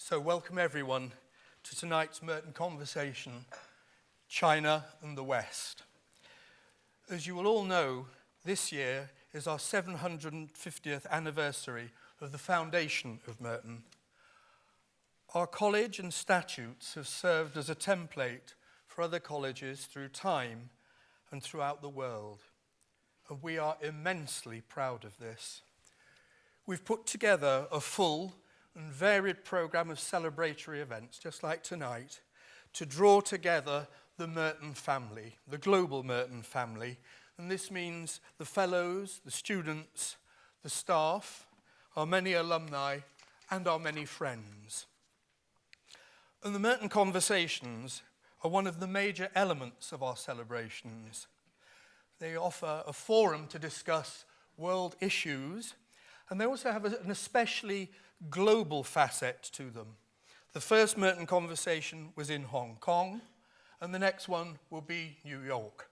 So welcome everyone to tonight's Merton Conversation, China and the West. As you will all know, this year is our 750th anniversary of the foundation of Merton. Our college and statutes have served as a template for other colleges through time and throughout the world, and we are immensely proud of this. We've put together a full and varied programme of celebratory events, just like tonight, to draw together the Merton family, the global Merton family. And this means the fellows, the students, the staff, our many alumni, and our many friends. And the Merton Conversations are one of the major elements of our celebrations. They offer a forum to discuss world issues, and they also have an especially global facet to them. The first Merton Conversation was in Hong Kong, and the next one will be New York.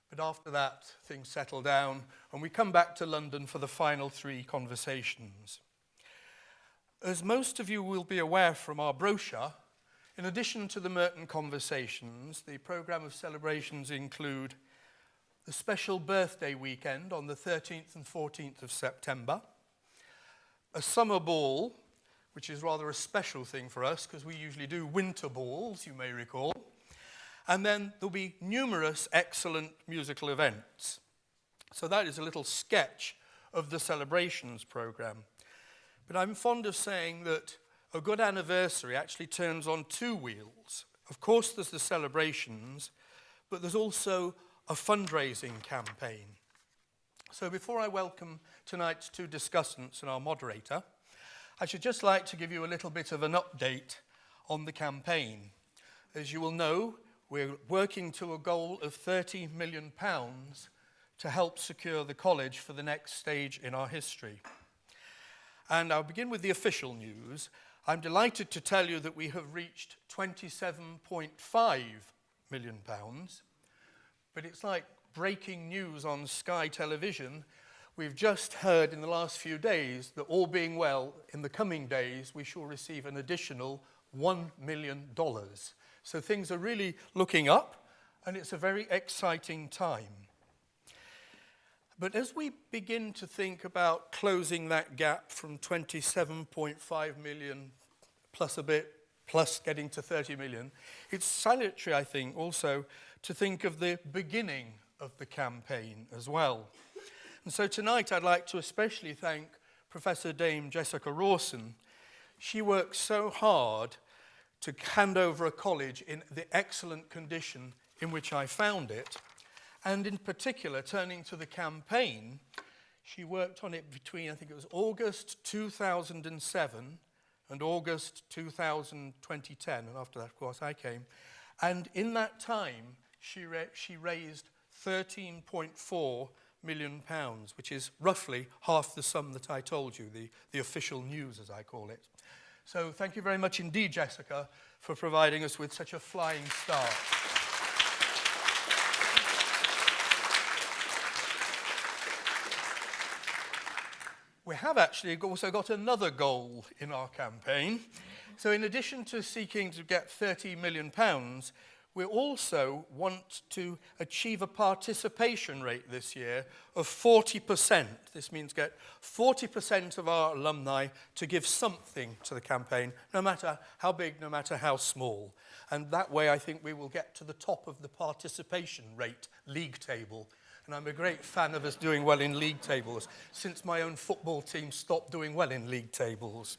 But after that, things settle down, and we come back to London for the final 3 conversations. As most of you will be aware from our brochure, in addition to the Merton Conversations, the programme of celebrations include the special birthday weekend on the 13th and 14th of September, a summer ball, which is rather a special thing for us because we usually do winter balls, you may recall. And then there'll be numerous excellent musical events. So that is a little sketch of the celebrations programme. But I'm fond of saying that a good anniversary actually turns on 2 wheels. Of course, there's the celebrations, but there's also a fundraising campaign. So before I welcome tonight's 2 discussants and our moderator, I should just like to give you a little bit of an update on the campaign. As you will know, we're working to a goal of £30 million to help secure the college for the next stage in our history. And I'll begin with the official news. I'm delighted to tell you that we have reached £27.5 million, but it's like breaking news on Sky Television. We've just heard in the last few days that all being well, in the coming days, we shall receive an additional $1 million. So things are really looking up, and it's a very exciting time. But as we begin to think about closing that gap from 27.5 million plus a bit, plus getting to 30 million, it's salutary, I think, also to think of the beginning of the campaign as well. And so tonight I'd like to especially thank Professor Dame Jessica Rawson. She worked so hard to hand over a college in the excellent condition in which I found it. And in particular, turning to the campaign, she worked on it between, I think it was August 2007 and August 2010. And after that, of course, I came. And in that time, she raised £13.4 million, which is roughly half the sum that I told you, the official news, as I call it. So thank you very much indeed, Jessica, for providing us with such a flying start. We have actually also got another goal in our campaign. So in addition to seeking to get £30 million, we also want to achieve a participation rate this year of 40%. This means get 40% of our alumni to give something to the campaign, no matter how big, no matter how small. And that way I think we will get to the top of the participation rate league table. And I'm a great fan of us doing well in league tables, since my own football team stopped doing well in league tables.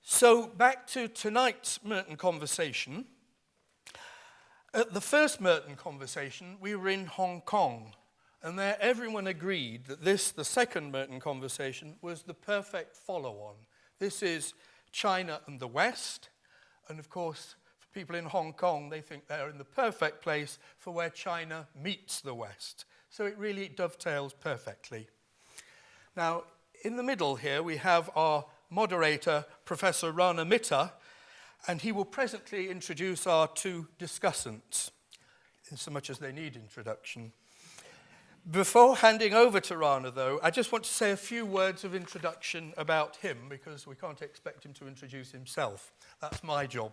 So back to tonight's Merton Conversation. At the first Merton Conversation, we were in Hong Kong, and there everyone agreed that this, the second Merton Conversation, was the perfect follow-on. This is China and the West, and of course, for people in Hong Kong, they think they're in the perfect place for where China meets the West. So it really dovetails perfectly. Now, in the middle here, we have our moderator, Professor Rana, and he will presently introduce our 2 discussants, in so much as they need introduction. Before handing over to Rana, though, I just want to say a few words of introduction about him, because we can't expect him to introduce himself. That's my job.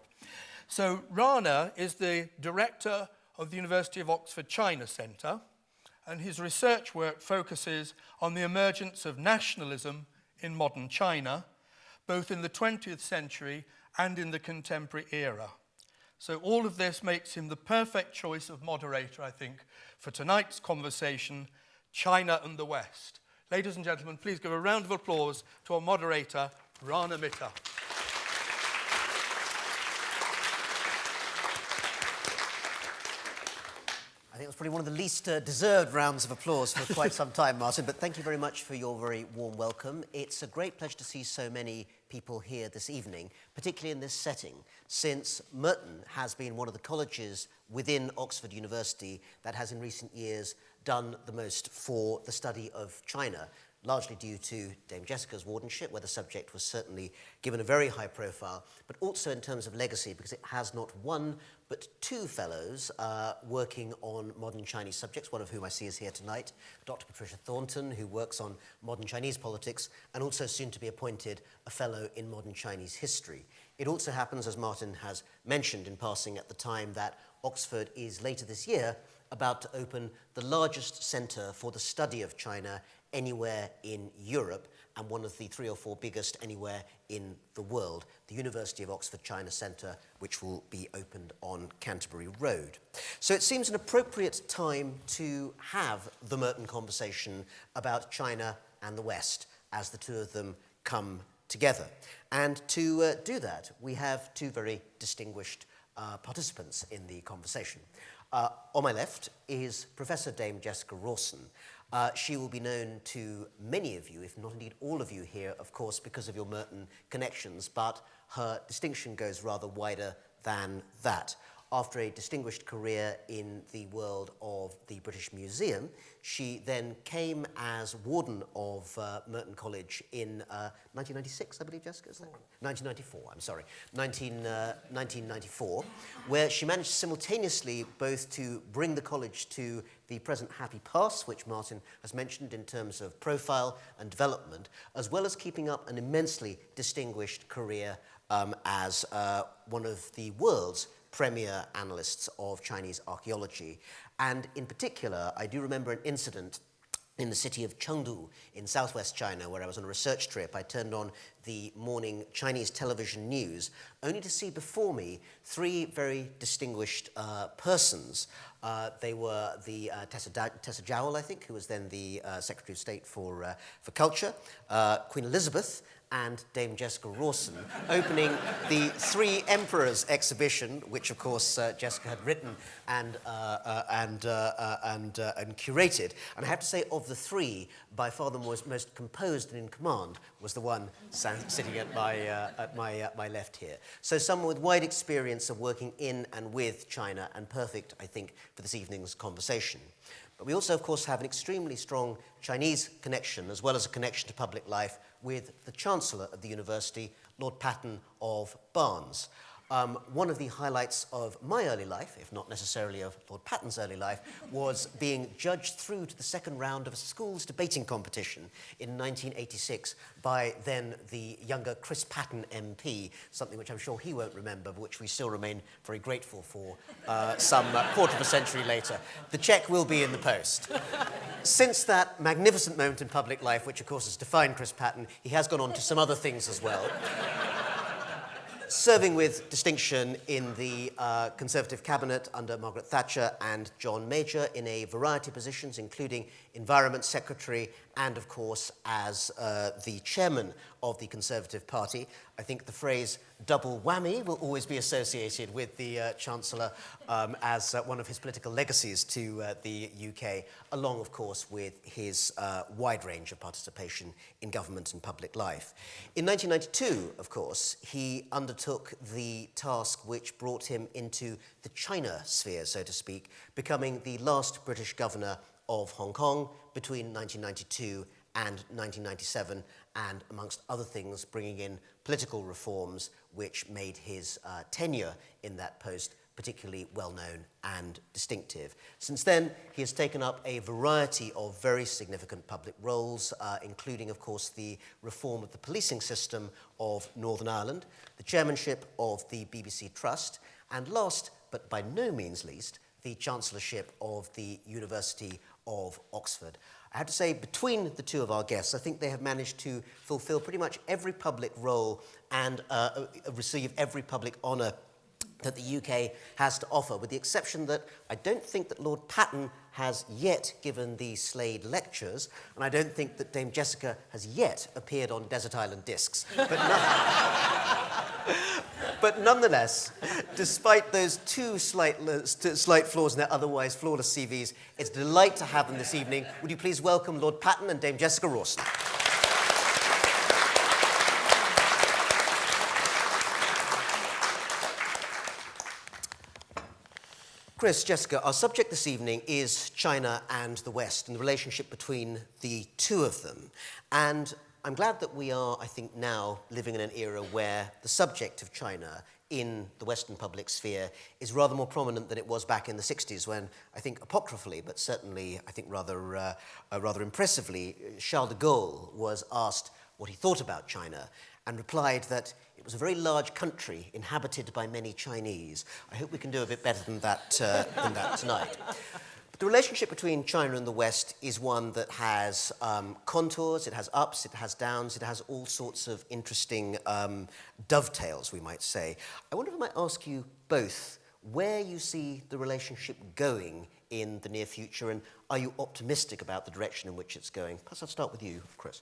So Rana is the director of the University of Oxford China Centre, and his research work focuses on the emergence of nationalism in modern China, both in the 20th century and in the contemporary era. So all of this makes him the perfect choice of moderator, I think, for tonight's conversation, China and the West. Ladies and gentlemen, please give a round of applause to our moderator, Rana Mitter. I think it was probably one of the least deserved rounds of applause for quite some time, Martin, but thank you very much for your very warm welcome. It's a great pleasure to see so many people here this evening, particularly in this setting, since Merton has been one of the colleges within Oxford University that has in recent years done the most for the study of China, largely due to Dame Jessica's wardenship, where the subject was certainly given a very high profile, but also in terms of legacy, because it has not one but two fellows working on modern Chinese subjects, one of whom I see is here tonight, Dr. Patricia Thornton, who works on modern Chinese politics, and also soon to be appointed a fellow in modern Chinese history. It also happens, as Martin has mentioned in passing at the time, that Oxford is later this year about to open the largest centre for the study of China anywhere in Europe, and one of the 3 or 4 biggest anywhere in the world, the University of Oxford China Centre, which will be opened on Canterbury Road. So it seems an appropriate time to have the Merton Conversation about China and the West, as the two of them come together. And to do that, we have two very distinguished participants in the conversation. On my left is Professor Dame Jessica Rawson. She will be known to many of you, if not indeed all of you here, of course, because of your Merton connections, but her distinction goes rather wider than that. After a distinguished career in the world of the British Museum, she then came as Warden of Merton College in 1996, I believe, Jessica? Is that correct? 1994, I'm sorry. 1994, where she managed simultaneously both to bring the college to the present happy pass, which Martin has mentioned in terms of profile and development, as well as keeping up an immensely distinguished career as one of the world's premier analysts of Chinese archaeology. And in particular, I do remember an incident in the city of Chengdu in southwest China, where I was on a research trip. I turned on the morning Chinese television news, only to see before me 3 very distinguished persons. They were the Tessa Jowell, I think, who was then the Secretary of State for Culture, Queen Elizabeth, and Dame Jessica Rawson, opening the 3 Emperors exhibition, which of course Jessica had written and curated. And I have to say, of the 3, by far the most composed and in command was the one sitting at my left here. So someone with wide experience of working in and with China, and perfect, I think, for this evening's conversation. But we also, of course, have an extremely strong Chinese connection, as well as a connection to public life, with the Chancellor of the University, Lord Patten of Barnes. One of the highlights of my early life, if not necessarily of Lord Patten's early life, was being judged through to the second round of a school's debating competition in 1986 by then the younger Chris Patten MP, something which I'm sure he won't remember, but which we still remain very grateful for some quarter of a century later. The cheque will be in the post. Since that magnificent moment in public life, which of course has defined Chris Patten, he has gone on to some other things as well. Serving with distinction in the Conservative cabinet under Margaret Thatcher and John Major in a variety of positions, including Environment Secretary and, of course, as the chairman of the Conservative Party. I think the phrase double whammy will always be associated with the Chancellor as one of his political legacies to the UK, along, of course, with his wide range of participation in government and public life. In 1992, of course, he undertook the task which brought him into the China sphere, so to speak, becoming the last British governor of Hong Kong between 1992 and 1997, and amongst other things, bringing in political reforms which made his tenure in that post particularly well-known and distinctive. Since then, he has taken up a variety of very significant public roles, including, of course, the reform of the policing system of Northern Ireland, the chairmanship of the BBC Trust, and last, but by no means least, the Chancellorship of the University of Oxford. I have to say, between the two of our guests, I think they have managed to fulfil pretty much every public role and receive every public honour that the UK has to offer, with the exception that I don't think that Lord Patten has yet given the Slade lectures, and I don't think that Dame Jessica has yet appeared on Desert Island Discs. But nonetheless, despite those two slight flaws in their otherwise flawless CVs, it's a delight to have them this evening. Would you please welcome Lord Patten and Dame Jessica Rawson? Chris, Jessica, our subject this evening is China and the West and the relationship between the two of them. And I'm glad that we are, I think, now living in an era where the subject of China in the Western public sphere is rather more prominent than it was back in the 60s when, I think apocryphally, but certainly I think rather impressively, Charles de Gaulle was asked what he thought about China and replied that it was a very large country inhabited by many Chinese. I hope we can do a bit better than that tonight. But the relationship between China and the West is one that has contours, it has ups, it has downs, it has all sorts of interesting dovetails, we might say. I wonder if I might ask you both where you see the relationship going in the near future, and are you optimistic about the direction in which it's going? Perhaps I'll start with you, Chris.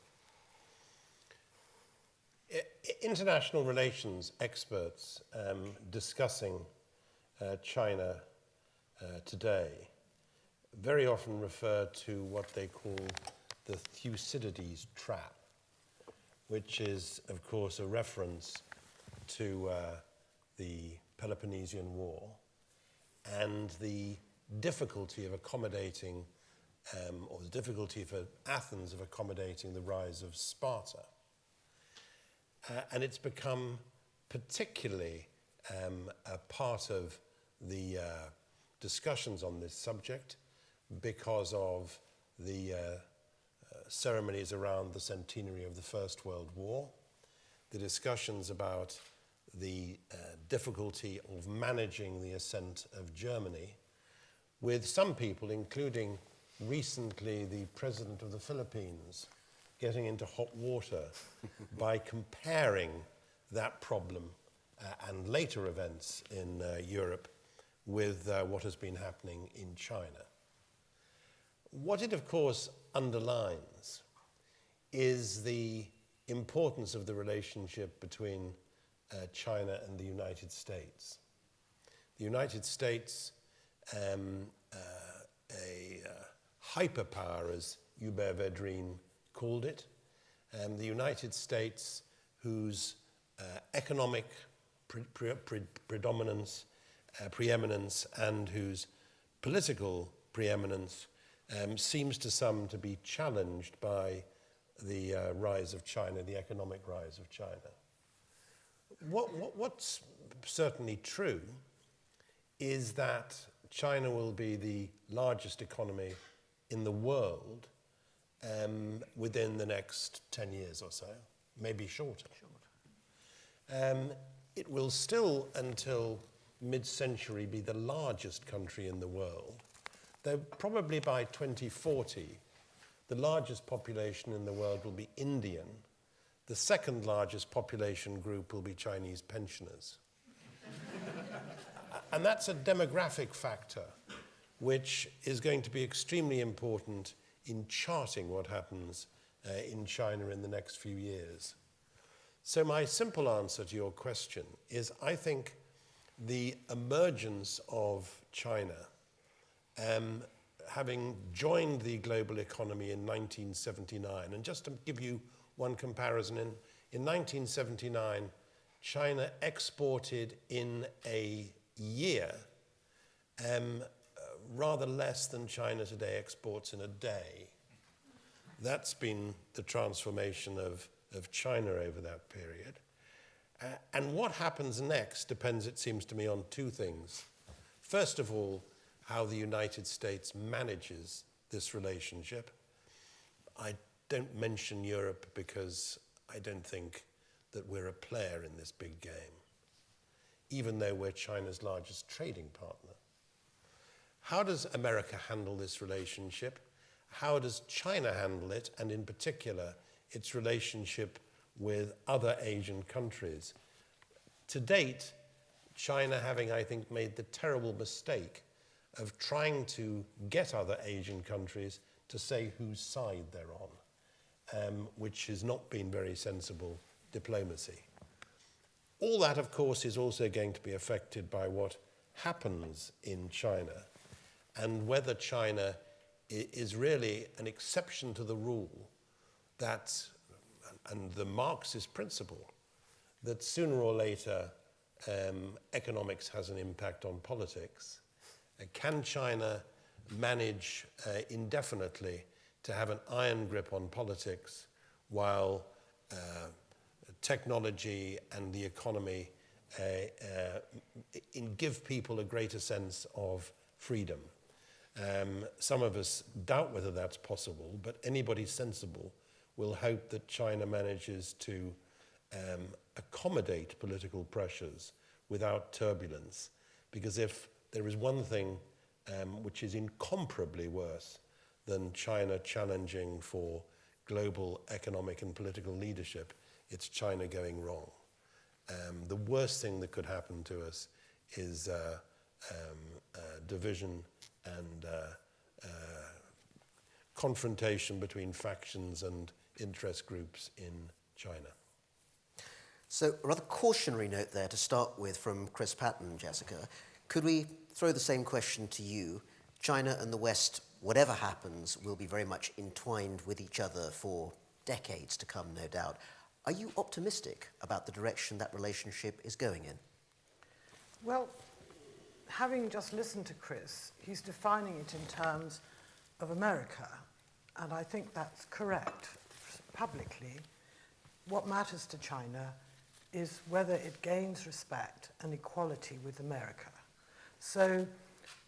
International relations experts discussing China today very often refer to what they call the Thucydides trap, which is, of course, a reference to the Peloponnesian War and the difficulty of accommodating, or the difficulty for Athens of accommodating the rise of Sparta. And it's become particularly a part of the discussions on this subject because of the ceremonies around the centenary of the First World War, the discussions about the difficulty of managing the ascent of Germany, with some people, including recently the President of the Philippines, getting into hot water by comparing that problem and later events in Europe with what has been happening in China. What it, of course, underlines is the importance of the relationship between China and the United States. The United States, a hyperpower, as Hubert Védrine called it, the United States, whose economic preeminence and whose political preeminence seems to some to be challenged by the rise of China, the economic rise of China. What's certainly true is that China will be the largest economy in the world within the next 10 years or so, maybe shorter. It will still, until mid-century, be the largest country in the world, though probably by 2040, the largest population in the world will be Indian. The second largest population group will be Chinese pensioners. And that's a demographic factor which is going to be extremely important in charting what happens in China in the next few years. So my simple answer to your question is I think the emergence of China, having joined the global economy in 1979, and just to give you one comparison, in 1979, China exported in a year rather less than China today exports in a day. That's been the transformation of China over that period. And what happens next depends, it seems to me, on two things. First of all, how the United States manages this relationship. I don't mention Europe because I don't think that we're a player in this big game, even though we're China's largest trading partner. How does America handle this relationship? How does China handle it, and in particular, its relationship with other Asian countries? To date, China having, I think, made the terrible mistake of trying to get other Asian countries to say whose side they're on, which has not been very sensible diplomacy. All that, of course, is also going to be affected by what happens in China and whether China is really an exception to the rule that, and the Marxist principle, that sooner or later economics has an impact on politics. Can China manage indefinitely to have an iron grip on politics while technology and the economy give people a greater sense of freedom? Some of us doubt whether that's possible, but anybody sensible will hope that China manages to accommodate political pressures without turbulence. Because if there is one thing which is incomparably worse than China challenging for global economic and political leadership, it's China going wrong. The worst thing that could happen to us is division and confrontation between factions and interest groups in China. So a rather cautionary note there to start with from Chris Patten, Jessica. Could we throw the same question to you? China and the West, whatever happens, will be very much entwined with each other for decades to come, no doubt. Are you optimistic about the direction that relationship is going in? Well, having just listened to Chris, he's defining it in terms of America, and I think that's correct publicly. What matters to China is whether it gains respect and equality with America. So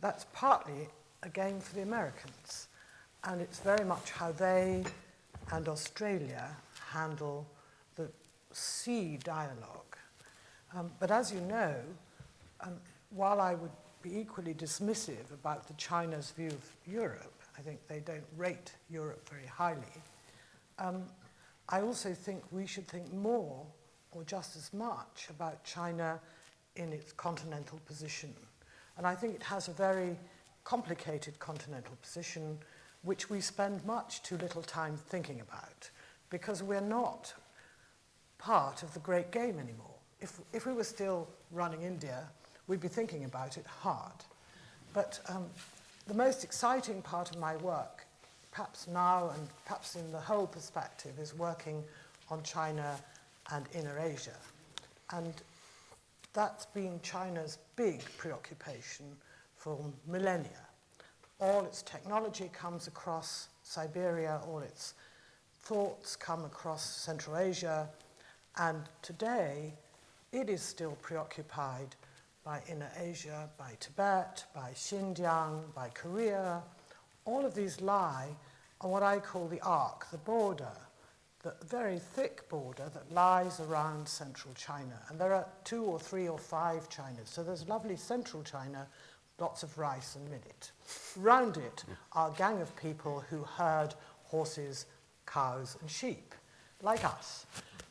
that's partly a game for the Americans, and it's very much how they and Australia handle the sea dialogue. But as you know, while I would be equally dismissive about the China's view of Europe, I think they don't rate Europe very highly, I also think we should think more, or just as much, about China in its continental position. And I think it has a very complicated continental position which we spend much too little time thinking about, because we're not part of the great game anymore. If we were still running India, we'd be thinking about it hard. But the most exciting part of my work, perhaps now and perhaps in the whole perspective, is working on China and Inner Asia. And that's been China's big preoccupation for millennia. All its technology comes across Siberia, all its thoughts come across Central Asia, and today it is still preoccupied by Inner Asia, by Tibet, by Xinjiang, by Korea. All of these lie on what I call the arc, the border, the very thick border that lies around central China. And there are 2 or 3 or 5 Chinas. So there's lovely central China, lots of rice and millet. Round it are a gang of people who herd horses, cows, and sheep, like us.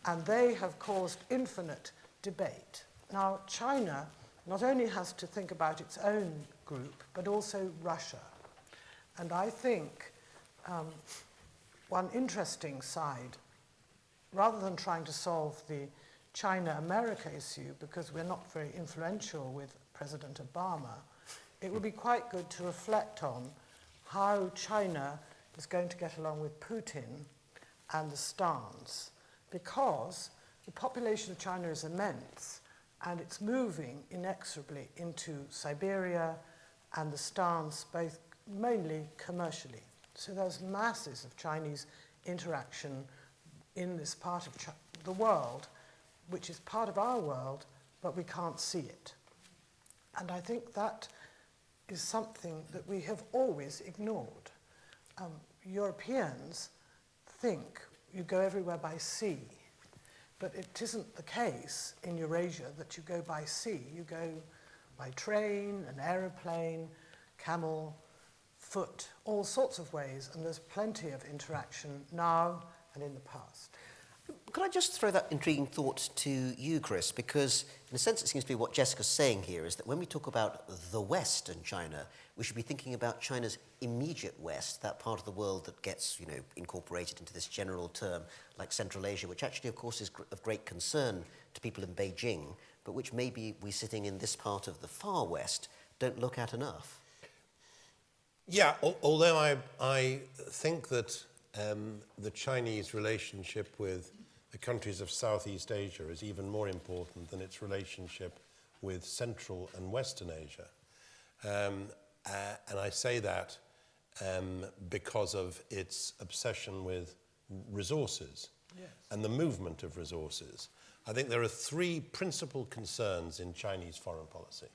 And they have caused infinite debate. Now, China not only has to think about its own group, but also Russia. And I think one interesting side, rather than trying to solve the China-America issue, because we're not very influential with President Obama, it would be quite good to reflect on how China is going to get along with Putin and the Stans, because the population of China is immense, and it's moving inexorably into Siberia and the Stans, both mainly commercially. So there's masses of Chinese interaction in this part of the world, which is part of our world, but we can't see it. And I think that is something that we have always ignored. Europeans think you go everywhere by sea, but it isn't the case in Eurasia that you go by sea. You go by train, an aeroplane, camel, foot, all sorts of ways, and there's plenty of interaction now and in the past. Could I just throw that intriguing thought to you, Chris? Because in a sense it seems to be what Jessica's saying here is that when we talk about the West and China, we should be thinking about China's immediate West, that part of the world that gets, incorporated into this general term like Central Asia, which actually, of course, is of great concern to people in Beijing, but which maybe we sitting in this part of the far West don't look at enough. Yeah, although I think that the Chinese relationship with the countries of Southeast Asia is even more important than its relationship with Central and Western Asia. And I say that because of its obsession with resources and the movement of resources. I think there are three principal concerns in Chinese foreign policy.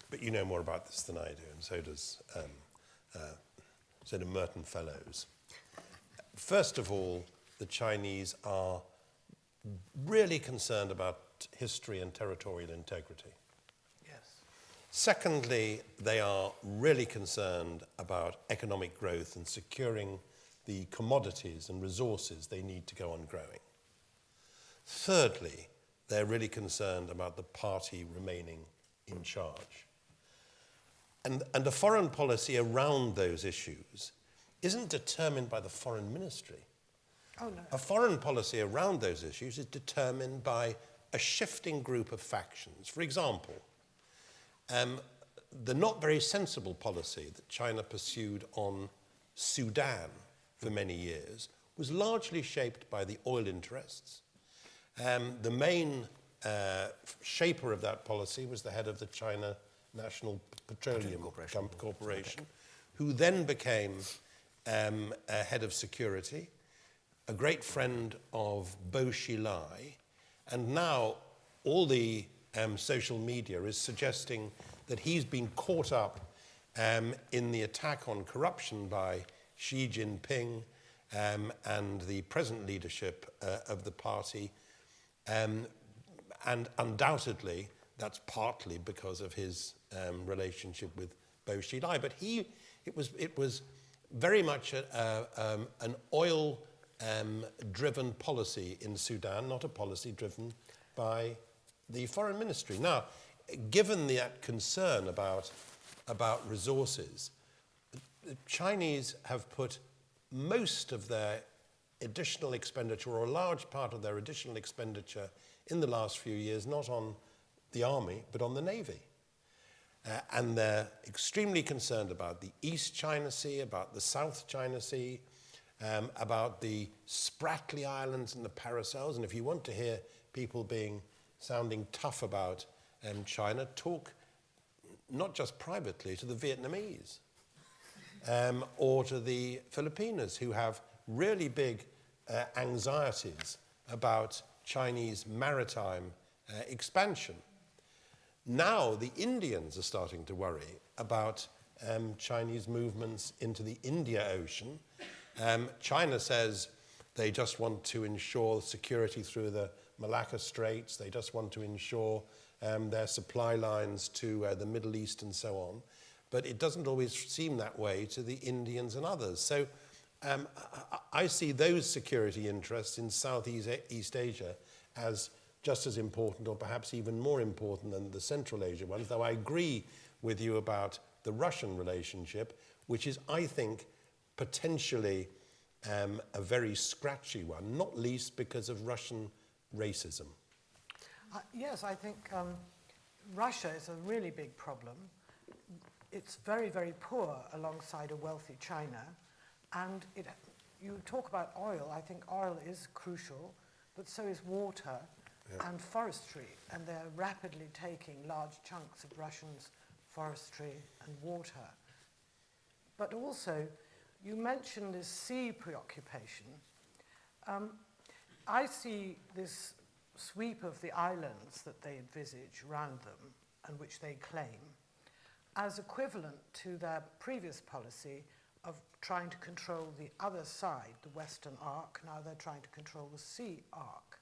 But you know more about this than I do, and so do Merton Fellows. First of all, the Chinese are really concerned about history and territorial integrity. Yes. Secondly, they are really concerned about economic growth and securing the commodities and resources they need to go on growing. Thirdly, they're really concerned about the party remaining in charge. And a foreign policy around those issues isn't determined by the foreign ministry. Oh, no. A foreign policy around those issues is determined by a shifting group of factions. For example, the not very sensible policy that China pursued on Sudan for many years was largely shaped by the oil interests. The main shaper of that policy was the head of the China National Petroleum Corporation, who then became head of security, a great friend of Bo Xilai, and now all the social media is suggesting that he's been caught up in the attack on corruption by Xi Jinping and the present leadership of the party, and undoubtedly that's partly because of his relationship with Bo Xilai. But it was very much an oil-driven policy in Sudan, not a policy driven by the foreign ministry. Now, given that concern about resources, the Chinese have put most of their additional expenditure, or a large part of their additional expenditure in the last few years, not on the army, but on the navy. And they're extremely concerned about the East China Sea, about the South China Sea, about the Spratly Islands and the Paracels. And if you want to hear people sounding tough about China, talk not just privately to the Vietnamese or to the Filipinos, who have really big anxieties about Chinese maritime expansion. Now the Indians are starting to worry about Chinese movements into the India Ocean. China says they just want to ensure security through the Malacca Straits. They just want to ensure their supply lines to the Middle East and so on. But it doesn't always seem that way to the Indians and others. So I see those security interests in Southeast Asia as just as important, or perhaps even more important than the Central Asia ones, though I agree with you about the Russian relationship, which is, I think, potentially a very scratchy one, not least because of Russian racism. Yes, I think Russia is a really big problem. It's very, very poor alongside a wealthy China. And you talk about oil. I think oil is crucial, but so is water and forestry. And they're rapidly taking large chunks of Russians' forestry and water. But also, you mentioned this sea preoccupation. I see this sweep of the islands that they envisage around them and which they claim as equivalent to their previous policy of trying to control the other side, the Western Arc. Now they're trying to control the Sea Arc.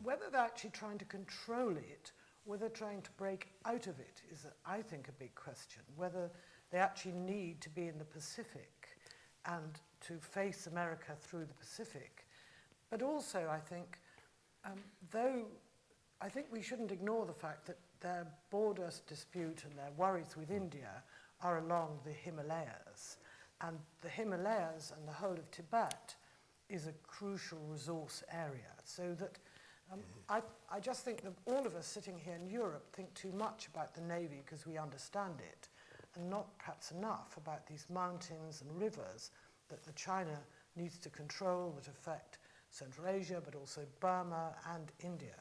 Whether they're actually trying to control it, whether they're trying to break out of it is, I think, a big question. Whether they actually need to be in the Pacific and to face America through the Pacific. But also, I think, though I think we shouldn't ignore the fact that their border dispute and their worries with India are along the Himalayas. And the Himalayas and the whole of Tibet is a crucial resource area. So that I just think that all of us sitting here in Europe think too much about the Navy because we understand it, and not perhaps enough about these mountains and rivers that the China needs to control that affect Central Asia, but also Burma and India.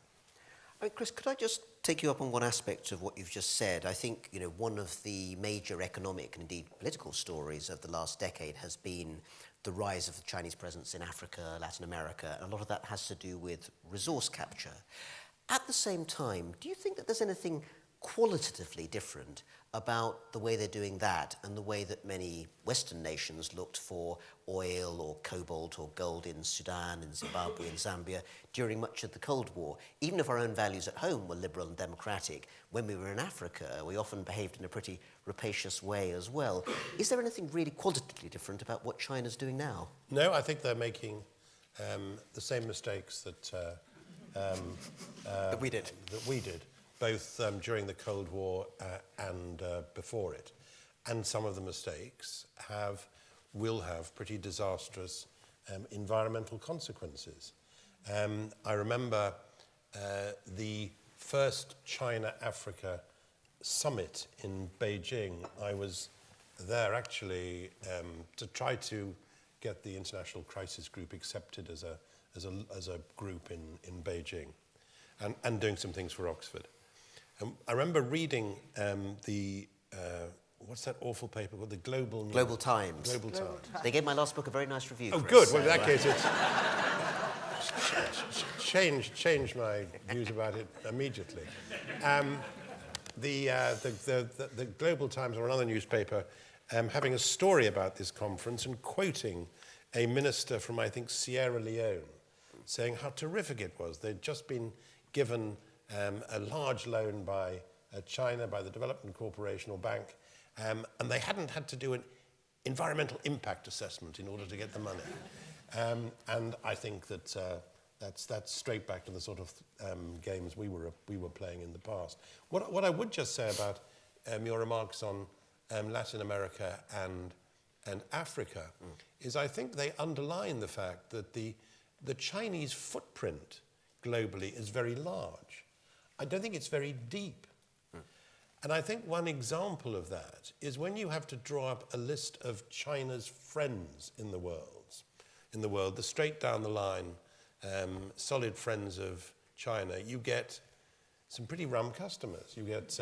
Chris, could I just take you up on one aspect of what you've just said? I think, you know, one of the major economic and indeed political stories of the last decade has been the rise of the Chinese presence in Africa, Latin America, and a lot of that has to do with resource capture. At the same time, do you think that there's anything qualitatively different about the way they're doing that and the way that many Western nations looked for oil or cobalt or gold in Sudan and Zimbabwe and Zambia during much of the Cold War? Even if our own values at home were liberal and democratic, when we were in Africa, we often behaved in a pretty rapacious way as well. Is there anything really qualitatively different about what China's doing now? No, I think they're making the same mistakes that That we did. Both during the Cold War and before it. And some of the mistakes will have pretty disastrous environmental consequences. I remember the first China-Africa summit in Beijing. I was there actually to try to get the International Crisis Group accepted as a group in Beijing, and doing some things for Oxford. I remember reading what's that awful paper called? The Global Times. Global Times. They gave my last book a very nice review. Oh, Chris, good. Well, in that case, it's changed my views about it immediately. The Global Times, or another newspaper, having a story about this conference and quoting a minister from, I think, Sierra Leone, saying how terrific it was. They'd just been given a large loan by China, by the Development Corporation or Bank, and they hadn't had to do an environmental impact assessment in order to get the money. And I think that that's straight back to the sort of games we were playing in the past. What I would just say about your remarks on Latin America and Africa is I think they underline the fact that the Chinese footprint globally is very large. I don't think it's very deep. And I think one example of that is when you have to draw up a list of China's friends in the world, the straight down the line, solid friends of China, you get some pretty rum customers. You get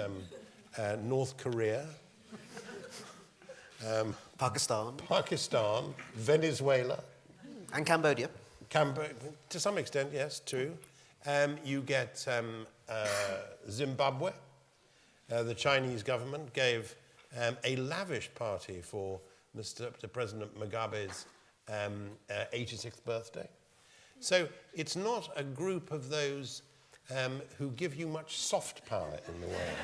North Korea, Pakistan, Venezuela. And Cambodia. To some extent, yes, too. You get Zimbabwe. The Chinese government gave a lavish party for Mr. President Mugabe's 86th birthday. So it's not a group of those who give you much soft power in the world.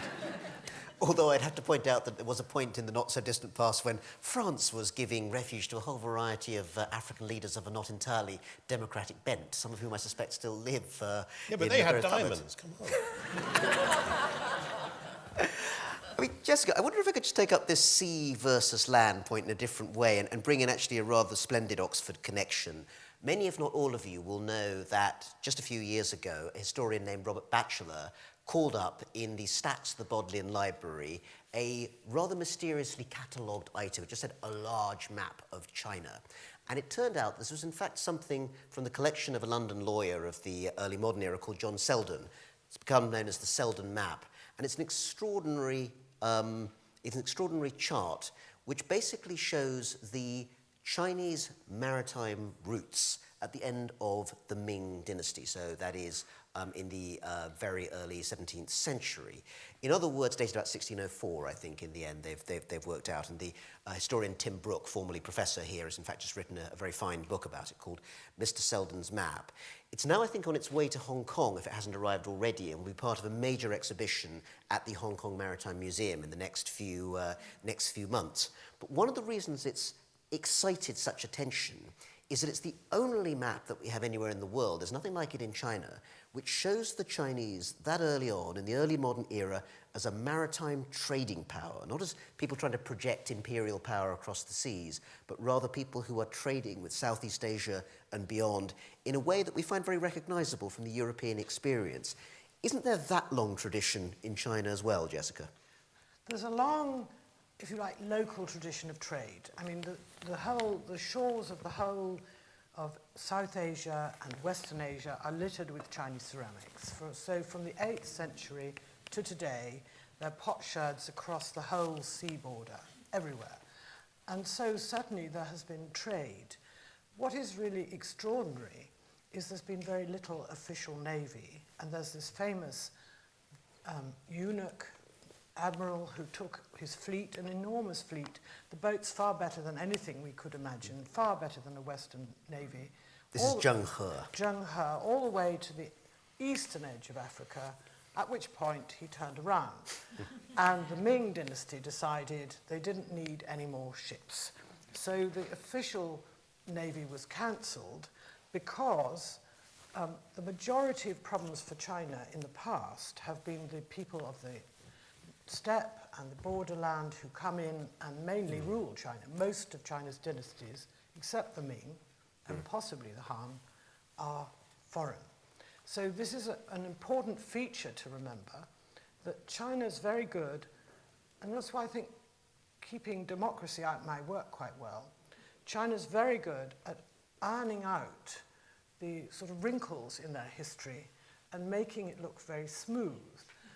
Although I'd have to point out that there was a point in the not-so-distant past when France was giving refuge to a whole variety of African leaders of a not entirely democratic bent, some of whom I suspect still live Yeah, but they had diamonds, come on. I mean, Jessica, I wonder if I could just take up this sea versus land point in a different way and bring in actually a rather splendid Oxford connection. Many, if not all of you, will know that just a few years ago, a historian named Robert Batchelor called up in the Stats of the Bodleian Library a rather mysteriously catalogued item. It just said a large map of China. And it turned out this was in fact something from the collection of a London lawyer of the early modern era called John Selden. It's become known as the Selden Map. And it's an extraordinary chart which basically shows the Chinese maritime routes at the end of the Ming dynasty. So that is in the very early 17th century. In other words, dated about 1604, I think, in the end, they've worked out. And the historian Tim Brooke, formerly professor here, has in fact just written a very fine book about it called Mr. Selden's Map. It's now, I think, on its way to Hong Kong, if it hasn't arrived already, and will be part of a major exhibition at the Hong Kong Maritime Museum in the next few months. But one of the reasons it's excited such attention is that it's the only map that we have anywhere in the world, there's nothing like it in China, which shows the Chinese that early on, in the early modern era, as a maritime trading power, not as people trying to project imperial power across the seas, but rather people who are trading with Southeast Asia and beyond in a way that we find very recognizable from the European experience. Isn't there that long tradition in China as well, Jessica? There's a long, if you like, local tradition of trade. I mean, the shores of the whole of South Asia and Western Asia are littered with Chinese ceramics. So from the 8th century to today, there are potsherds across the whole sea border, everywhere. And so certainly there has been trade. What is really extraordinary is there's been very little official navy, and there's this famous eunuch admiral who took his fleet, an enormous fleet, the boats far better than anything we could imagine, far better than a Western navy. This is Zheng He. Zheng He, all the way to the eastern edge of Africa, at which point he turned around. And the Ming dynasty decided they didn't need any more ships. So the official navy was cancelled because the majority of problems for China in the past have been the people of the steppe and the borderland who come in and mainly rule China. Most of China's dynasties, except the Ming and possibly the Han, are foreign. So this is an important feature to remember, that China's very good, and that's why I think keeping democracy out might work quite well. China's very good at ironing out the sort of wrinkles in their history and making it look very smooth.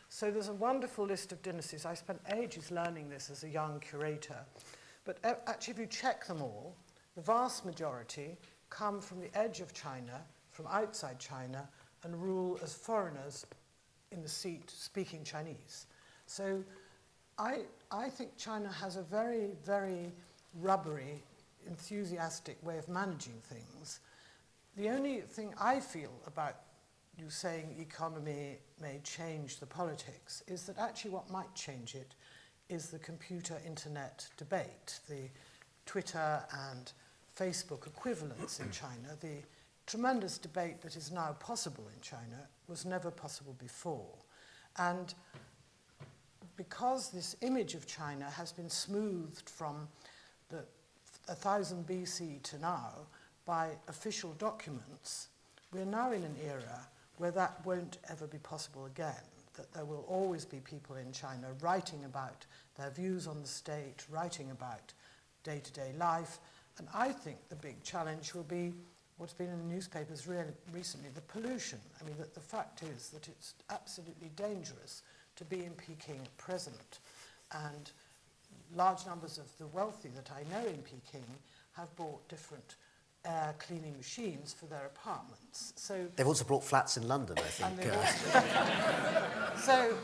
So there's a wonderful list of dynasties. I spent ages learning this as a young curator. But actually, if you check them all, the vast majority come from the edge of China, from outside China, and rule as foreigners in the seat speaking Chinese. So I think China has a very, very rubbery, enthusiastic way of managing things. The only thing I feel about you saying economy may change the politics is that actually what might change it is the computer-internet debate, the Twitter and Facebook equivalents in China. The tremendous debate that is now possible in China was never possible before. And because this image of China has been smoothed from the 1000 BC to now by official documents, we're now in an era where that won't ever be possible again, that there will always be people in China writing about their views on the state, writing about day-to-day life. And I think the big challenge will be what's been in the newspapers recently, the pollution. I mean, the fact is that it's absolutely dangerous to be in Peking at present. And large numbers of the wealthy that I know in Peking have bought different air cleaning machines for their apartments. So they've also brought flats in London, I think. So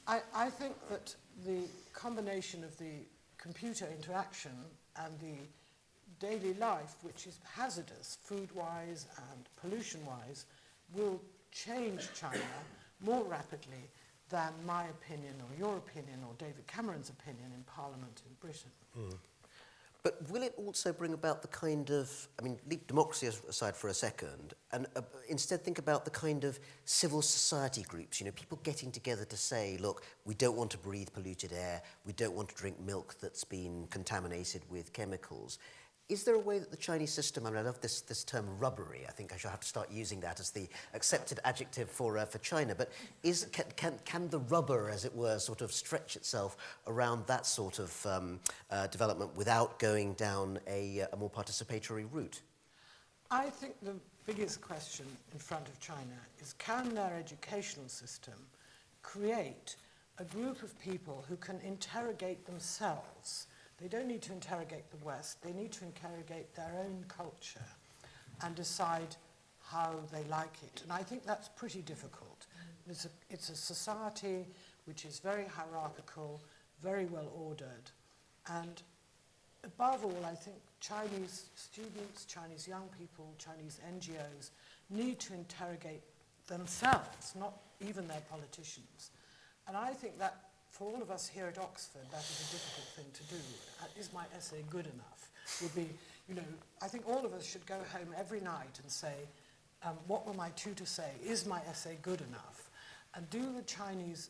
I think that the combination of the computer interaction and the daily life, which is hazardous food-wise and pollution-wise, will change China more rapidly than my opinion or your opinion or David Cameron's opinion in Parliament in Britain. Mm. But will it also bring about the kind of, I mean, leave democracy aside for a second, and instead think about the kind of civil society groups, you know, people getting together to say, look, we don't want to breathe polluted air, we don't want to drink milk that's been contaminated with chemicals. Is there a way that the Chinese system, I mean, I love this term rubbery, I think I shall have to start using that as the accepted adjective for China, but can the rubber, as it were, sort of stretch itself around that sort of development without going down a more participatory route? I think the biggest question in front of China is, can their educational system create a group of people who can interrogate themselves? They don't need to interrogate the West, they need to interrogate their own culture and decide how they like it. And I think that's pretty difficult. It's a society which is very hierarchical, very well ordered, and above all, I think Chinese students, Chinese young people, Chinese NGOs need to interrogate themselves, not even their politicians. And I think that for all of us here at Oxford, that is a difficult thing to do. Is my essay good enough? Would be, I think all of us should go home every night and say, what will my tutor say? Is my essay good enough? And do the Chinese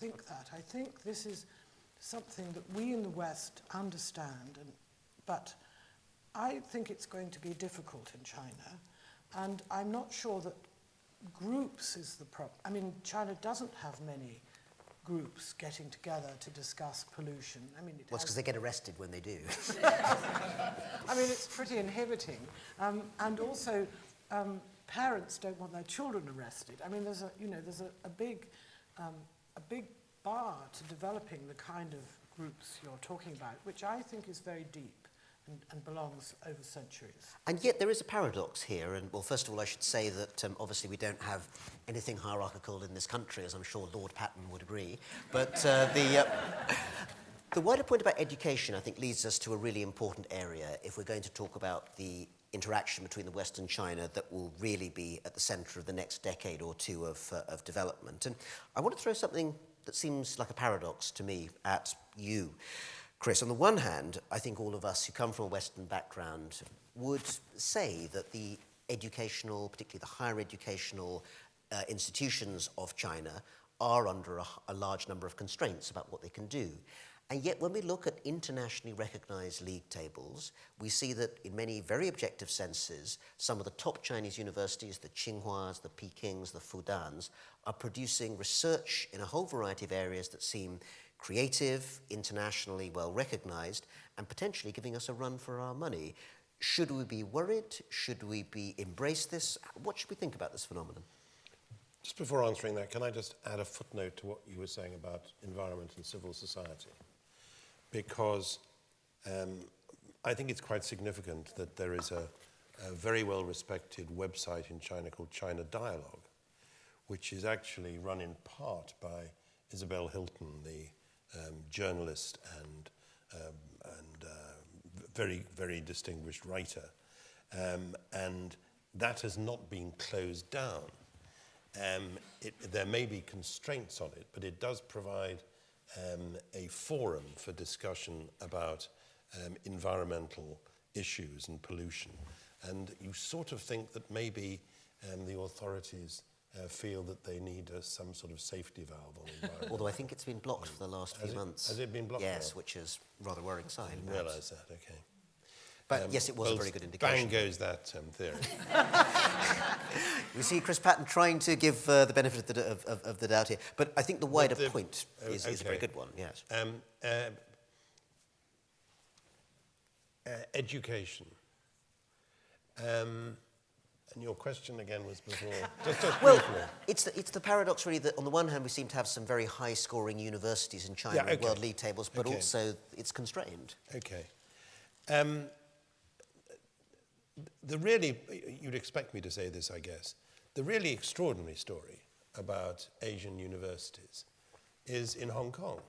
think that? I think this is something that we in the West understand, but I think it's going to be difficult in China, and I'm not sure that groups is the problem. I mean, China doesn't have many groups getting together to discuss pollution. I mean, Well, it's because they get arrested when they do. I mean, it's pretty inhibiting. And also, parents don't want their children arrested. I mean, there's a big bar to developing the kind of groups you're talking about, which I think is very deep and belongs over centuries. And yet there is a paradox here, and well, first of all, I should say that obviously we don't have anything hierarchical in this country, as I'm sure Lord Patten would agree. But the wider point about education, I think, leads us to a really important area if we're going to talk about the interaction between the West and China that will really be at the centre of the next decade or two of development. And I want to throw something that seems like a paradox to me at you, Chris. On the one hand, I think all of us who come from a Western background would say that the educational, particularly the higher educational institutions of China are under a large number of constraints about what they can do. And yet when we look at internationally recognised league tables, we see that in many very objective senses, some of the top Chinese universities, the Tsinghuas, the Pekings, the Fudans, are producing research in a whole variety of areas that seem creative, internationally well recognised, and potentially giving us a run for our money. Should we be worried? Should we embrace this? What should we think about this phenomenon? Just before answering that, can I just add a footnote to what you were saying about environment and civil society? Because I think it's quite significant that there is a very well-respected website in China called China Dialogue, which is actually run in part by Isabel Hilton, the journalist and very, very distinguished writer. And that has not been closed down. There may be constraints on it, but it does provide a forum for discussion about environmental issues and pollution. And you sort of think that maybe the authorities feel that they need some sort of safety valve on environment. Although I think it's been blocked for the last few months. Has it been blocked? Yes, now? which is a rather worrying sign. I didn't realise that, okay. But yes, it was a very good indication. Bang goes that theory. We see Chris Patten trying to give the benefit of the doubt here. But I think the wider point is a very good one, yes. Education. And your question again was before, just Well, briefly. it's the paradox really that on the one hand we seem to have some very high-scoring universities in China in world league tables, but also it's constrained. Okay. The really, you'd expect me to say this, I guess, the really extraordinary story about Asian universities is in Hong Kong,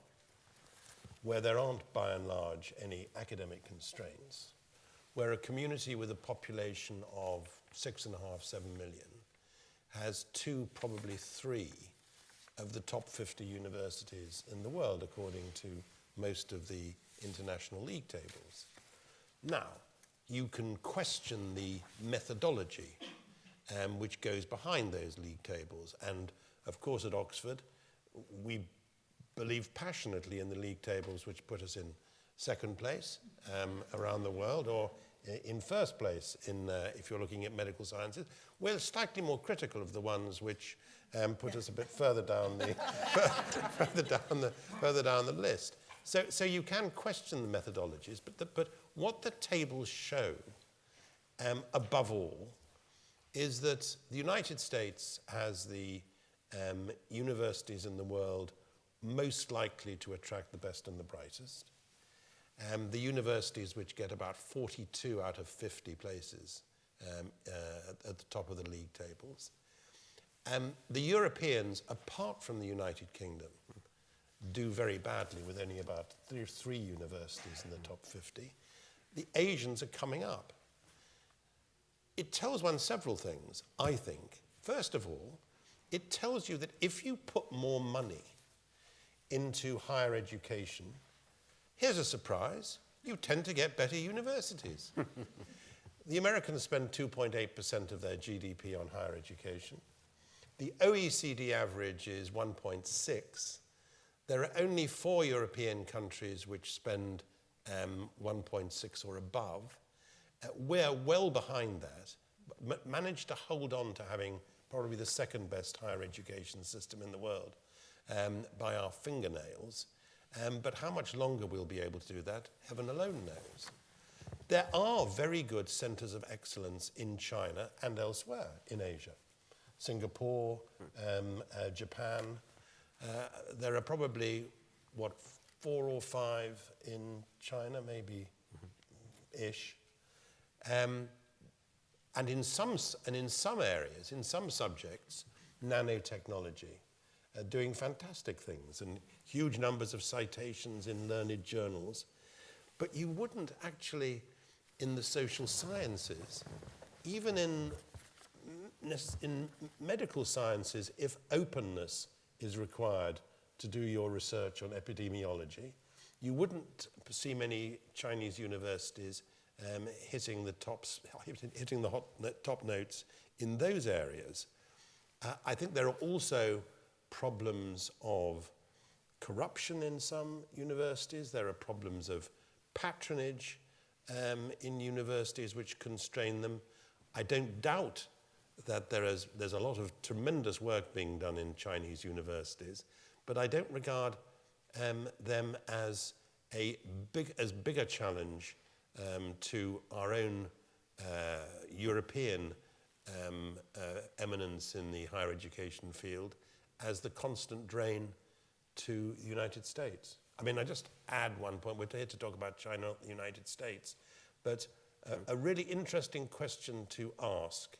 where there aren't, by and large, any academic constraints, where a community with a population of 6.5, 7 million has 2, probably 3 of the top 50 universities in the world, according to most of the international league tables. Now, you can question the methodology which goes behind those league tables. And, of course, at Oxford, we believe passionately in the league tables which put us in second place around the world, or in first place if you're looking at medical sciences. We're slightly more critical of the ones which put us a bit further down the further down the list. So you can question the methodologies, but what the tables show, above all, is that the United States has the universities in the world most likely to attract the best and the brightest. The universities which get about 42 out of 50 places at the top of the league tables. The Europeans, apart from the United Kingdom, do very badly with only about three universities in the top 50. The Asians are coming up. It tells one several things, I think. First of all, it tells you that if you put more money into higher education, here's a surprise, you tend to get better universities. The Americans spend 2.8% of their GDP on higher education. The OECD average is 1.6. There are only 4 European countries which spend 1.6 or above. We're well behind that, but managed to hold on to having probably the second best higher education system in the world by our fingernails. But how much longer we'll be able to do that, heaven alone knows. There are very good centres of excellence in China and elsewhere in Asia. Singapore, Japan. There are probably, 4 or 5 in China, maybe, ish. And in some areas, in some subjects, nanotechnology, doing fantastic things and huge numbers of citations in learned journals. But you wouldn't actually, in the social sciences, even in medical sciences, if openness is required to do your research on epidemiology, you wouldn't see many Chinese universities hitting the top notes in those areas. I think there are also problems of corruption in some universities. There are problems of patronage in universities which constrain them. I don't doubt that there's a lot of tremendous work being done in Chinese universities, but I don't regard them as big a challenge to our own European eminence in the higher education field as the constant drain to the United States. I mean, I just add one point. We're here to talk about China, not the United States. But a really interesting question to ask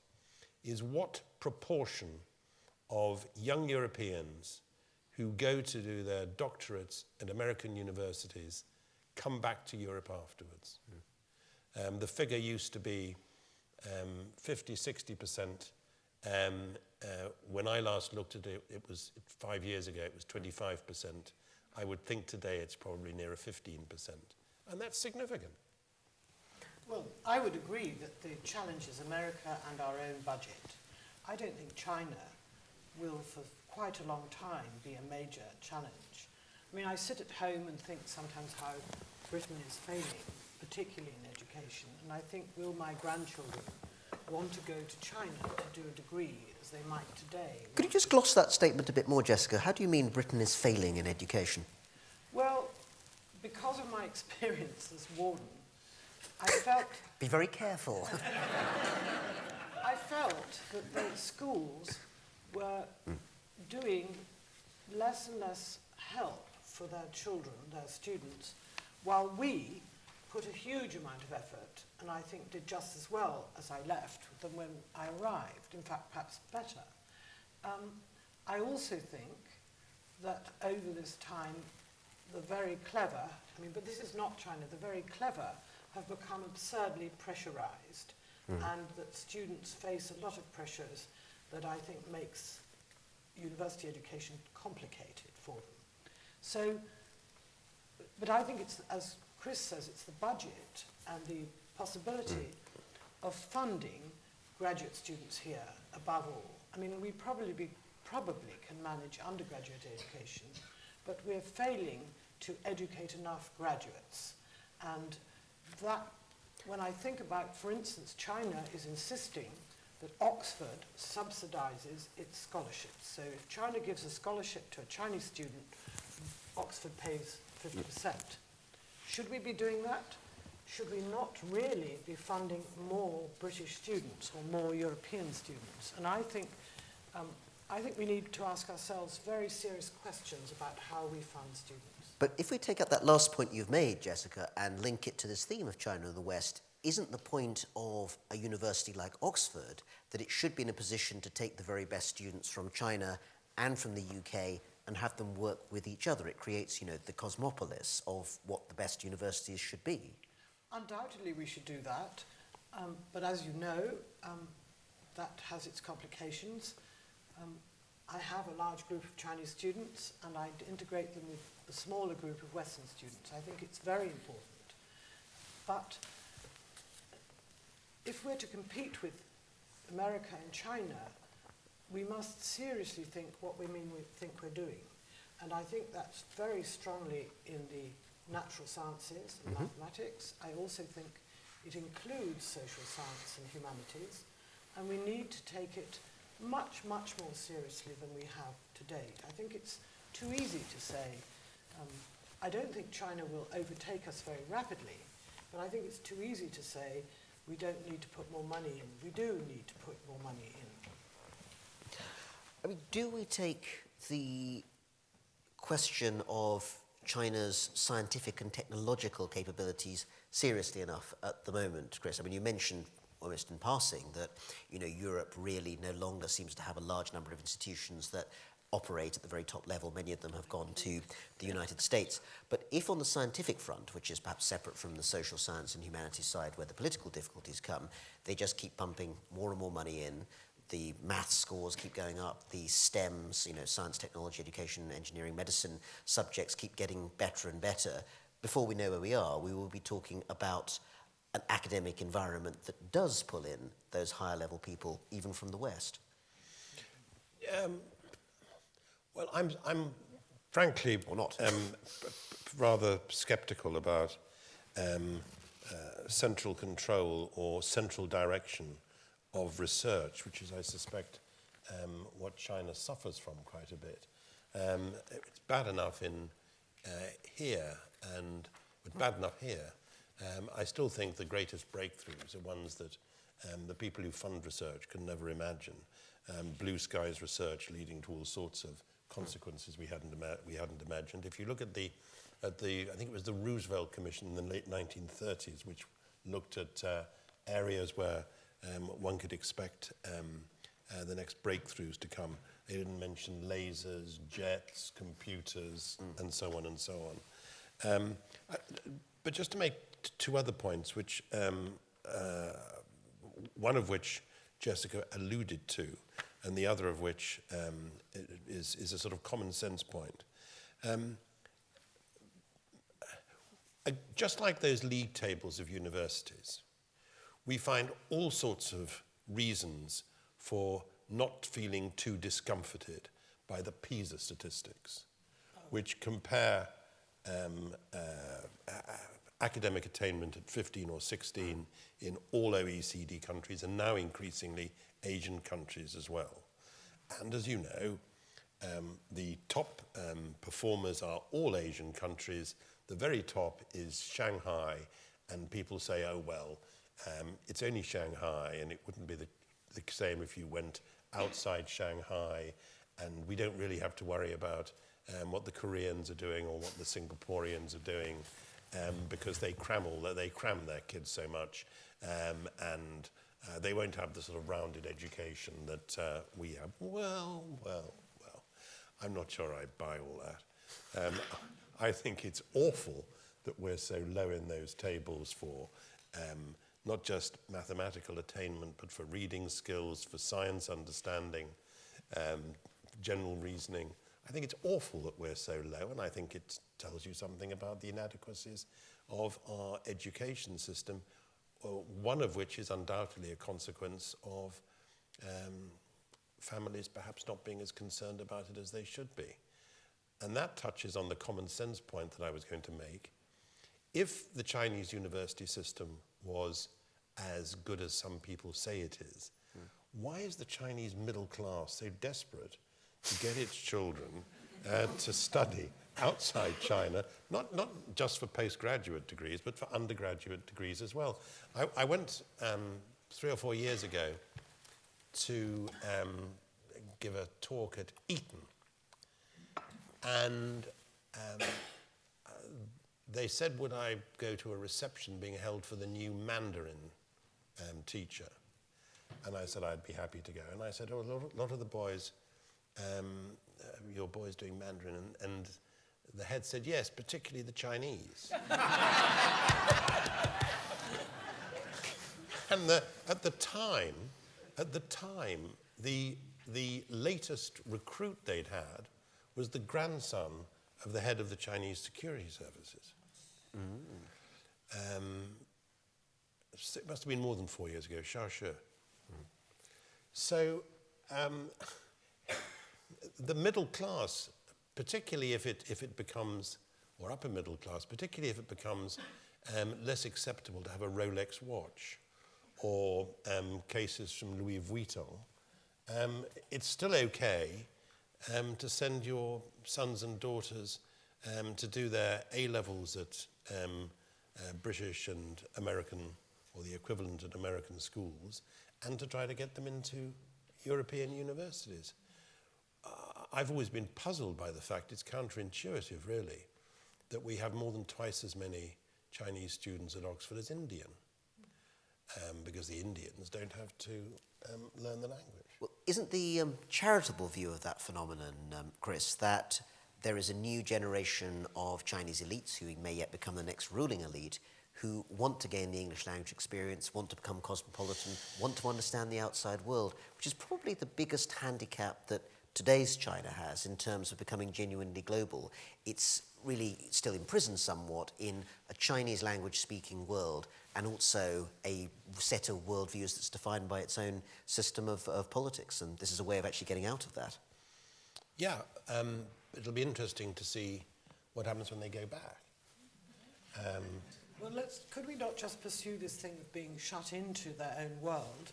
is what proportion of young Europeans who go to do their doctorates at American universities come back to Europe afterwards. The figure used to be 50, 60%. When I last looked at it, it was 5 years ago, it was 25%. I would think today it's probably nearer 15%. And that's significant. Well, I would agree that the challenge is America and our own budget. I don't think China will, for quite a long time, be a major challenge. I mean, I sit at home and think sometimes how Britain is failing, particularly in education, and I think, will my grandchildren want to go to China to do a degree as they might today? Could you just gloss that statement a bit more, Jessica? How do you mean Britain is failing in education? Well, because of my experience as warden, I felt... Be very careful. I felt that the schools were doing less and less help for their children, their students, while we put a huge amount of effort, and I think did just as well as I left than when I arrived, in fact, perhaps better. I also think that over this time, the very clever, but this is not China, the very clever have become absurdly pressurized, and that students face a lot of pressures that I think makes university education complicated for them. So, but I think it's, as Chris says, it's the budget and the possibility of funding graduate students here above all. I mean, we probably can manage undergraduate education, but we're failing to educate enough graduates. And that, when I think about, for instance, China is insisting that Oxford subsidizes its scholarships. So if China gives a scholarship to a Chinese student, Oxford pays 50%. Should we be doing that? Should we not really be funding more British students or more European students? And I think we need to ask ourselves very serious questions about how we fund students. But if we take up that last point you've made, Jessica, and link it to this theme of China and the West, isn't the point of a university like Oxford that it should be in a position to take the very best students from China and from the UK and have them work with each other? It creates, the cosmopolis of what the best universities should be. Undoubtedly we should do that, but as you know, that has its complications. I have a large group of Chinese students and I integrate them with a smaller group of Western students. I think it's very important. But if we're to compete with America and China, we must seriously think what we think we're doing. And I think that's very strongly in the natural sciences and mathematics. I also think it includes social science and humanities, and we need to take it much, much more seriously than we have to date. I think it's too easy to say, I don't think China will overtake us very rapidly, but I think it's too easy to say we don't need to put more money in. We do need to put more money in. I mean, do we take the question of China's scientific and technological capabilities seriously enough at the moment, Chris? I mean, you mentioned almost in passing that, Europe really no longer seems to have a large number of institutions that operate at the very top level. Many of them have gone to the United States. But if on the scientific front, which is perhaps separate from the social science and humanities side where the political difficulties come, they just keep pumping more and more money in, the math scores keep going up, the STEMs, science, technology, education, engineering, medicine subjects keep getting better and better, before we know where we are, we will be talking about an academic environment that does pull in those higher level people, even from the West. Well, I'm frankly or not rather sceptical about central control or central direction of research, which is, I suspect, what China suffers from quite a bit. It's bad enough in here, and it's bad enough here. I still think the greatest breakthroughs are ones that the people who fund research can never imagine. Blue skies research leading to all sorts of consequences we hadn't imagined. If you look at the I think it was the Roosevelt Commission in the late 1930s, which looked at areas where one could expect the next breakthroughs to come. They didn't mention lasers, jets, computers, and so on and so on. But just to make two other points, which one of which Jessica alluded to, and the other of which is a sort of common sense point. Just like those league tables of universities, we find all sorts of reasons for not feeling too discomforted by the PISA statistics, which compare academic attainment at 15 or 16 in all OECD countries, and now increasingly Asian countries as well. And as you know, the top performers are all Asian countries. The very top is Shanghai, and people say, oh, well, it's only Shanghai, and it wouldn't be the same if you went outside Shanghai, and we don't really have to worry about what the Koreans are doing or what the Singaporeans are doing, because they cram their kids so much, and they won't have the sort of rounded education that we have. Well, I'm not sure I buy all that. I think it's awful that we're so low in those tables for not just mathematical attainment, but for reading skills, for science understanding, general reasoning. I think it's awful that we're so low, and I think it tells you something about the inadequacies of our education system, one of which is undoubtedly a consequence of families perhaps not being as concerned about it as they should be. And that touches on the common sense point that I was going to make. If the Chinese university system was as good as some people say it is, why is the Chinese middle class so desperate to get its children to study outside China, not just for postgraduate degrees, but for undergraduate degrees as well? I went 3 or 4 years ago to give a talk at Eton. And they said, would I go to a reception being held for the new Mandarin teacher? And I said I'd be happy to go. And I said, oh, a lot of the boys, your boys doing Mandarin. And the head said, yes, particularly the Chinese. And at the time, the latest recruit they'd had was the grandson of the head of the Chinese security services. It must have been more than 4 years ago, Xia Shi. So the middle class, particularly if it becomes, or upper middle class, particularly if it becomes less acceptable to have a Rolex watch or cases from Louis Vuitton, it's still okay to send your sons and daughters to do their A-levels at British and American, or the equivalent at American schools, and to try to get them into European universities. I've always been puzzled by the fact, it's counterintuitive really, that we have more than twice as many Chinese students at Oxford as Indian, because the Indians don't have to learn the language. Well, isn't the charitable view of that phenomenon, Chris, that there is a new generation of Chinese elites who may yet become the next ruling elite, who want to gain the English language experience, want to become cosmopolitan, want to understand the outside world, which is probably the biggest handicap that today's China has in terms of becoming genuinely global. It's really still imprisoned somewhat in a Chinese language-speaking world, and also a set of worldviews that's defined by its own system of politics, and this is a way of actually getting out of that. Yeah, it'll be interesting to see what happens when they go back. Well, could we not just pursue this thing of being shut into their own world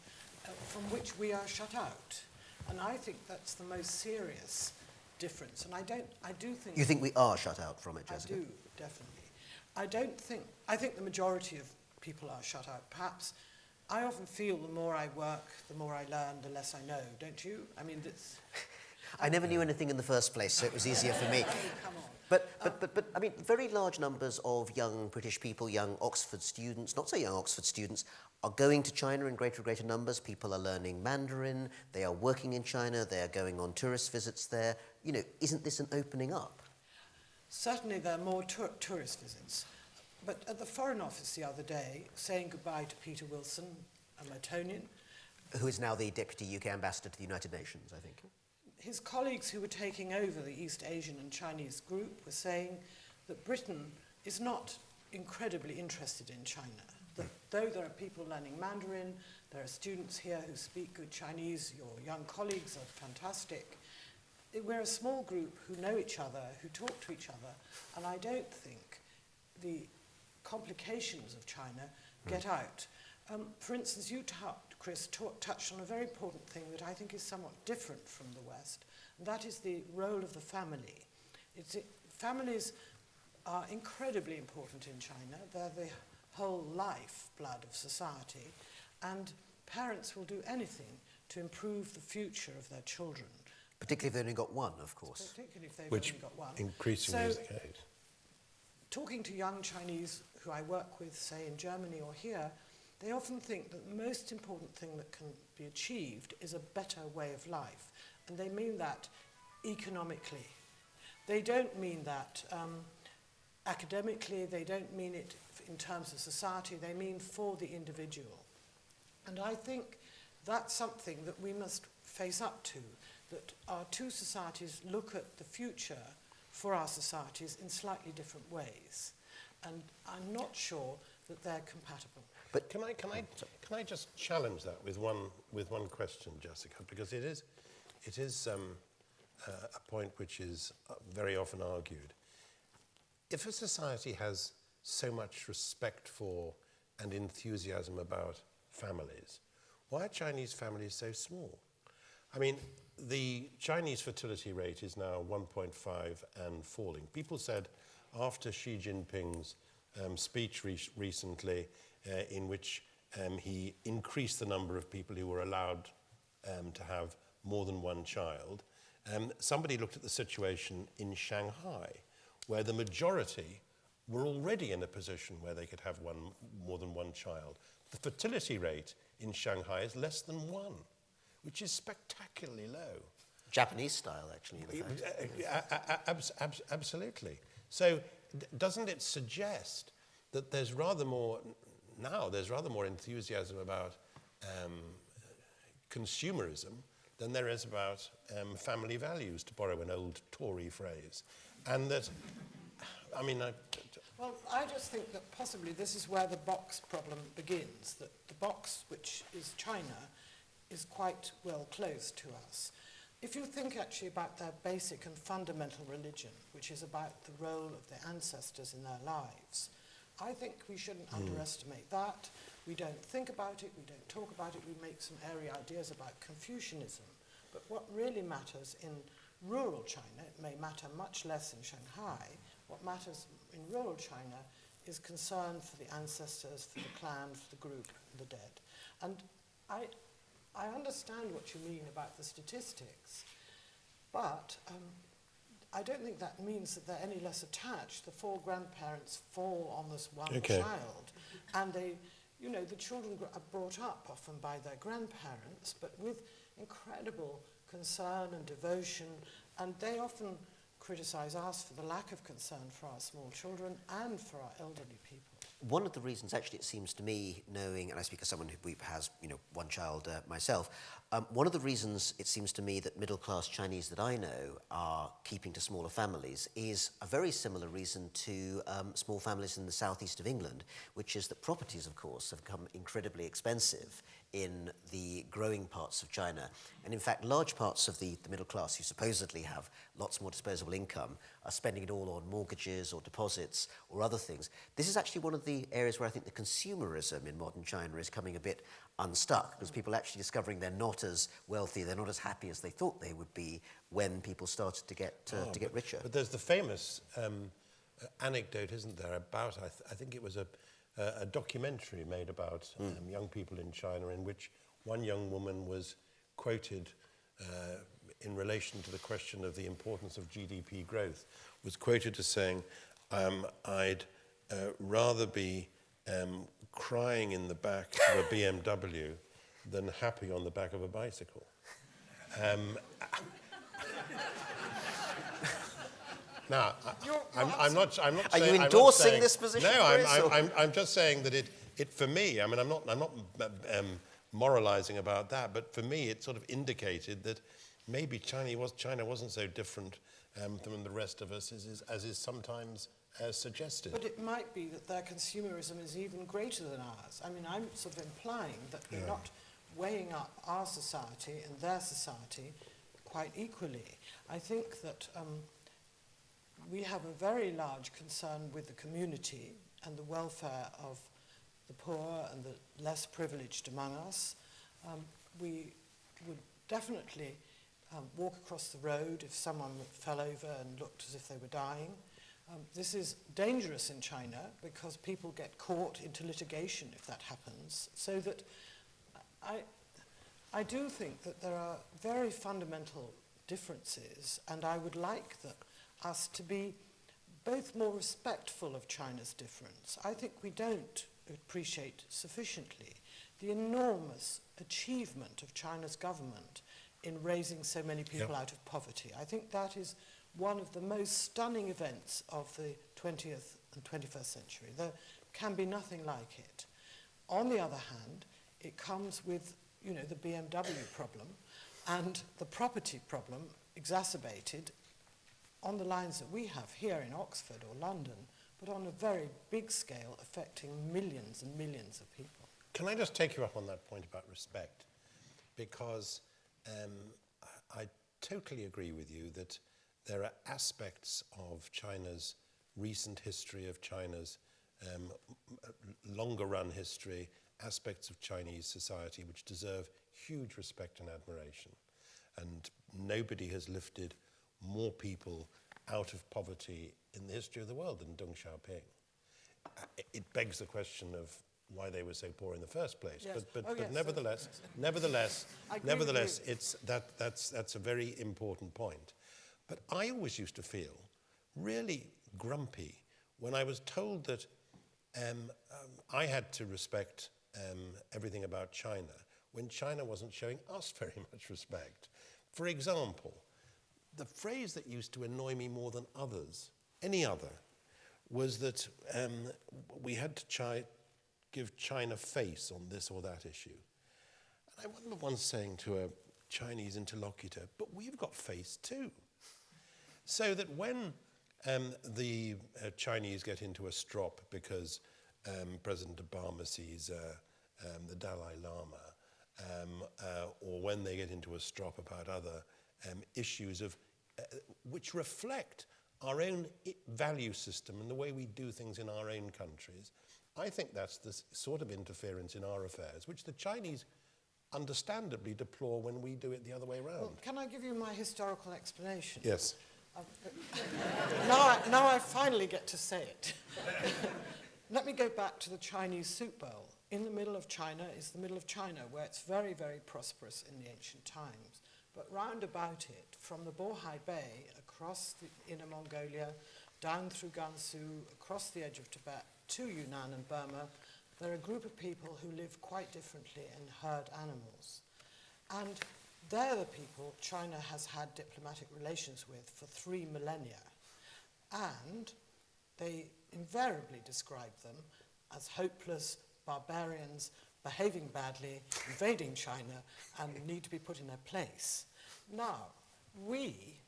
from which we are shut out? And I think that's the most serious difference. And I do think... You think we are shut out from it, Jessica? I do, definitely. I think the majority of people are shut out. Perhaps I often feel the more I work, the more I learn, the less I know, don't you? I mean, it's... I never knew anything in the first place, so it was easier for me. Oh, come on. But I mean, very large numbers of young British people, young Oxford students, not so young Oxford students, are going to China in greater and greater numbers. People are learning Mandarin, they are working in China, they are going on tourist visits there. You know, isn't this an opening up? Certainly there are more tourist visits. But at the Foreign Office the other day, saying goodbye to Peter Wilson, a Mertonian, who is now the Deputy UK Ambassador to the United Nations, I think. His colleagues who were taking over the East Asian and Chinese group were saying that Britain is not incredibly interested in China. That though there are people learning Mandarin, there are students here who speak good Chinese, your young colleagues are fantastic. We're a small group who know each other, who talk to each other, and I don't think the complications of China get out. For instance, you, Chris, touched on a very important thing that I think is somewhat different from the West, and that is the role of the family. Families are incredibly important in China. They're the whole lifeblood of society, and parents will do anything to improve the future of their children. Particularly if they've only got one, of course. Particularly if they've Which only got one. increasingly is the case. Talking to young Chinese who I work with, say in Germany or here, they often think that the most important thing that can be achieved is a better way of life. And they mean that economically. They don't mean that academically, they don't mean it in terms of society, they mean for the individual. And I think that's something that we must face up to, that our two societies look at the future for our societies in slightly different ways. And I'm not sure that they're compatible. But can I just challenge that with one question, Jessica, because it is a point which is very often argued. If a society has so much respect for and enthusiasm about families, why are Chinese families so small? I mean, the Chinese fertility rate is now 1.5 and falling. People said after Xi Jinping's speech recently, in which he increased the number of people who were allowed to have more than one child, somebody looked at the situation in Shanghai, where the majority were already in a position where they could have more than one child. The fertility rate in Shanghai is less than 1, which is spectacularly low. Japanese style, actually. In fact. Absolutely. So doesn't it suggest that there's rather more enthusiasm about consumerism than there is about family values, to borrow an old Tory phrase. And that, I mean... Well, I just think that possibly this is where the box problem begins, that the box, which is China, is quite well close to us. If you think actually about their basic and fundamental religion, which is about the role of their ancestors in their lives, I think we shouldn't underestimate that. We don't think about it, we don't talk about it, we make some airy ideas about Confucianism. But what really matters in rural China, it may matter much less in Shanghai, what matters in rural China is concern for the ancestors, for the clan, for the group, the dead. And I understand what you mean about the statistics, but I don't think that means that they're any less attached. The 4 grandparents fall on this one child, and they, you know, the children are brought up often by their grandparents, but with incredible concern and devotion, and they often criticize us for the lack of concern for our small children and for our elderly people. One of the reasons, actually, it seems to me, knowing, and I speak as someone who has, one child myself, one of the reasons it seems to me that middle-class Chinese that I know are keeping to smaller families is a very similar reason to small families in the southeast of England, which is that properties, of course, have become incredibly expensive in the growing parts of China. And in fact, large parts of the middle class who supposedly have lots more disposable income are spending it all on mortgages or deposits or other things. This is actually one of the areas where I think the consumerism in modern China is coming a bit unstuck, because people are actually discovering they're not as wealthy, they're not as happy as they thought they would be when people started to get richer. But there's the famous anecdote, isn't there, about, I think it was a documentary made about young people in China, in which one young woman was quoted in relation to the question of the importance of GDP growth, was quoted as saying, I'd rather be crying in the back of a BMW than happy on the back of a bicycle. Now, I'm not saying... Are you endorsing this position? No, I'm just saying that it for me, I mean, I'm not moralizing about that, but for me it sort of indicated that maybe China wasn't so different from the rest of us as is sometimes suggested. But it might be that their consumerism is even greater than ours. I mean, I'm sort of implying that we're not weighing up our society and their society quite equally. I think that we have a very large concern with the community and the welfare of the poor and the less privileged among us. We would definitely walk across the road if someone fell over and looked as if they were dying. This is dangerous in China because people get caught into litigation if that happens. So that I do think that there are very fundamental differences, and I would like us to be both more respectful of China's difference. I think we don't appreciate sufficiently the enormous achievement of China's government in raising so many people out of poverty. I think that is one of the most stunning events of the 20th and 21st century. There can be nothing like it. On the other hand, it comes with, the BMW problem and the property problem exacerbated on the lines that we have here in Oxford or London, but on a very big scale affecting millions and millions of people. Can I just take you up on that point about respect? Because I totally agree with you that there are aspects of China's recent history, of China's longer run history, aspects of Chinese society which deserve huge respect and admiration. And nobody has lifted more people out of poverty in the history of the world than Deng Xiaoping. It begs the question of why they were so poor in the first place. Yes. But nevertheless, that's a very important point. But I always used to feel really grumpy when I was told that I had to respect everything about China when China wasn't showing us very much respect. For example, the phrase that used to annoy me more than others, any other, was that we had to give China face on this or that issue. And I remember once saying to a Chinese interlocutor, but we've got face too. So that when the Chinese get into a strop because President Obama sees the Dalai Lama, or when they get into a strop about other issues which reflect our own value system and the way we do things in our own countries, I think that's the sort of interference in our affairs which the Chinese understandably deplore when we do it the other way around. Well, can I give you my historical explanation? Yes. Now I finally get to say it. Let me go back to the Chinese soup bowl. In the middle of China is the middle of China, where it's very, very prosperous in the ancient times. But round about it, from the Bohai Bay, across the Inner Mongolia, down through Gansu, across the edge of Tibet, to Yunnan and Burma, there are a group of people who live quite differently and herd animals. And they're the people China has had diplomatic relations with for 3 millennia. And they invariably describe them as hopeless barbarians behaving badly, invading China, and need to be put in their place. Now, we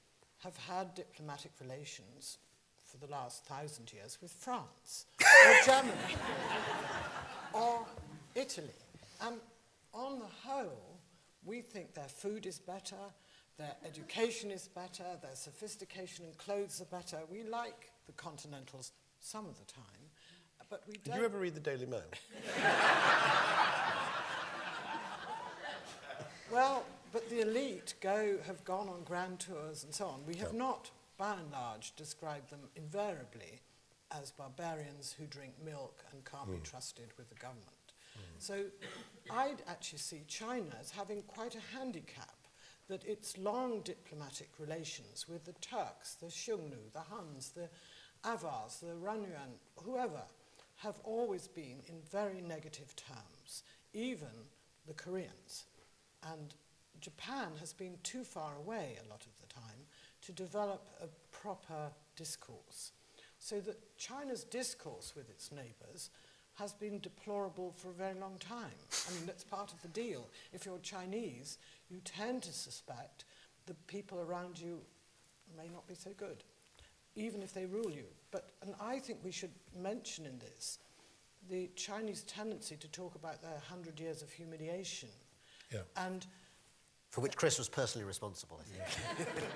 have had diplomatic relations for the last 1,000 years with France, or Germany, or Italy. And on the whole, we think their food is better, their education is better, their sophistication in clothes are better. We like the continentals some of the time, but we don't... Did you ever read the Daily Mail? Well, but the elite have gone on grand tours and so on. We have not, by and large, described them invariably as barbarians who drink milk and can't be trusted with the government. So I'd actually see China as having quite a handicap, that its long diplomatic relations with the Turks, the Xiongnu, the Huns, the Avars, the Ranyuan, whoever, have always been in very negative terms, even the Koreans. And Japan has been too far away a lot of the time to develop a proper discourse. So that China's discourse with its neighbours has been deplorable for a very long time. I mean, that's part of the deal. If you're Chinese, you tend to suspect the people around you may not be so good, even if they rule you. And I think we should mention in this the Chinese tendency to talk about their 100 years of humiliation. Yeah. And for which Chris was personally responsible, I think.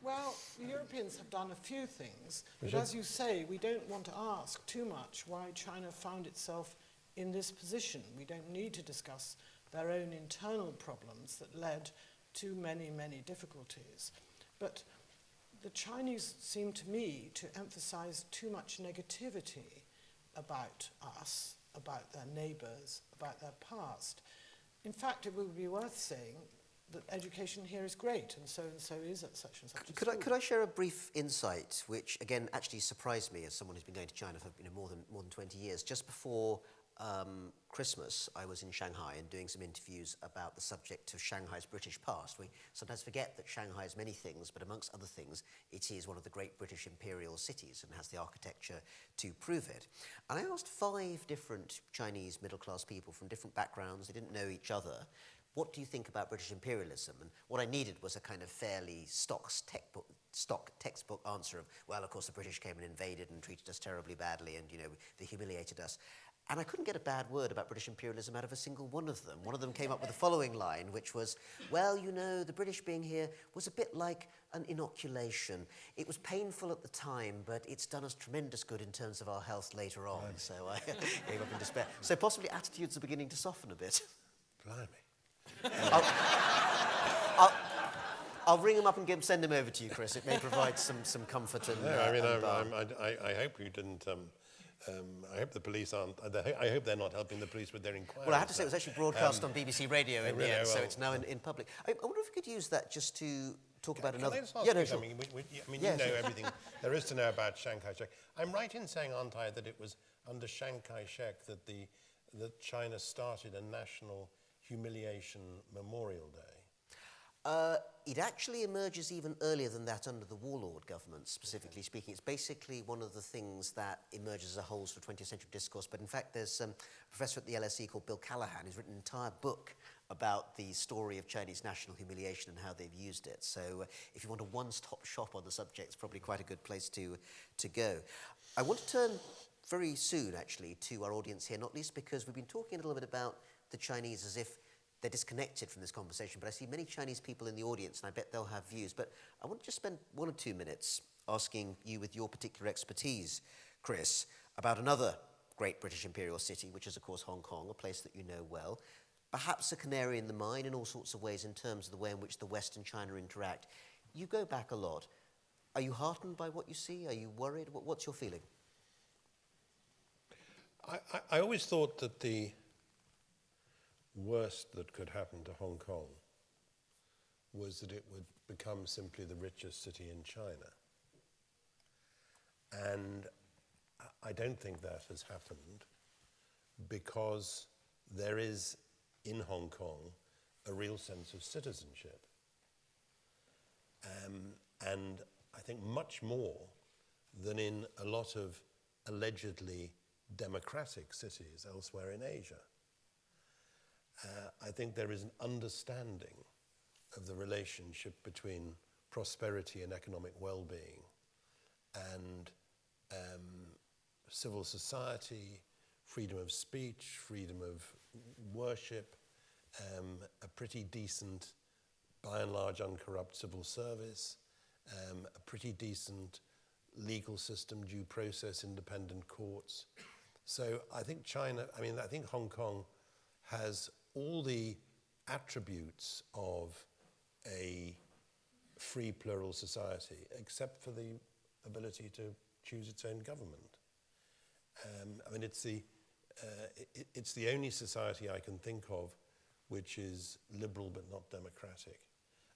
well, the Europeans have done a few things, but as you say, we don't want to ask too much why China found itself in this position. We don't need to discuss their own internal problems that led to many, many difficulties. But the Chinese seem to me to emphasize too much negativity about us, about their neighbors, about their past. In fact, it would be worth saying that education here is great, and so is at such and such a school. Could I share a brief insight, which again actually surprised me as someone who's been going to China for more than 20 years. Just before Christmas, I was in Shanghai and doing some interviews about the subject of Shanghai's British past. We sometimes forget that Shanghai is many things, but amongst other things, it is one of the great British imperial cities and has the architecture to prove it. And I asked 5 different Chinese middle-class people from different backgrounds. They didn't know each other. What do you think about British imperialism? And what I needed was a kind of fairly stock textbook answer of, well, of course, the British came and invaded and treated us terribly badly and, you know, they humiliated us. And I couldn't get a bad word about British imperialism out of a single one of them. One of them came up with the following line, which was, well, you know, the British being here was a bit like an inoculation. It was painful at the time, but it's done us tremendous good in terms of our health later on. Blimey. So I gave up in despair. So possibly attitudes are beginning to soften a bit. Blimey. I'll ring him up and send him over to you, Chris. It may provide some comfort and. No, I mean, I hope you didn't. I hope the police aren't. I hope they're not helping the police with their inquiries. Well, I have to say it was actually broadcast on BBC Radio in the end, so well, it's now in public. I wonder if we could use that just to talk about Can another... I just ask yeah, no, you sure. something? I mean, Yeah, you know sure. everything there is to know about Chiang Kai-shek. I'm right in saying, aren't I, that it was under Chiang Kai-shek that China started a national humiliation memorial day? It actually emerges even earlier than that under the warlord government, specifically speaking. It's basically one of the things that emerges as a whole sort of 20th century discourse. But in fact, there's a professor at the LSE called Bill Callahan who's written an entire book about the story of Chinese national humiliation and how they've used it. So if you want a one-stop shop on the subject, it's probably quite a good place to go. I want to turn very soon, actually, to our audience here, not least because we've been talking a little bit about the Chinese as if they're disconnected from this conversation, but I see many Chinese people in the audience, and I bet they'll have views. But I want to just spend 1 or 2 minutes asking you, with your particular expertise, Chris, about another great British imperial city, which is, of course, Hong Kong, a place that you know well. Perhaps a canary in the mine in all sorts of ways in terms of the way in which the West and China interact. You go back a lot. Are you heartened by what you see? Are you worried? What's your feeling? I always thought that the worst that could happen to Hong Kong was that it would become simply the richest city in China. And I don't think that has happened because there is in Hong Kong a real sense of citizenship. And I think much more than in a lot of allegedly democratic cities elsewhere in Asia. I think there is an understanding of the relationship between prosperity and economic well-being and civil society, freedom of speech, freedom of worship, a pretty decent, by and large, uncorrupt civil service, a pretty decent legal system, due process, independent courts. So I think I think Hong Kong has all the attributes of a free, plural society, except for the ability to choose its own government. I mean, it's the only society I can think of which is liberal but not democratic.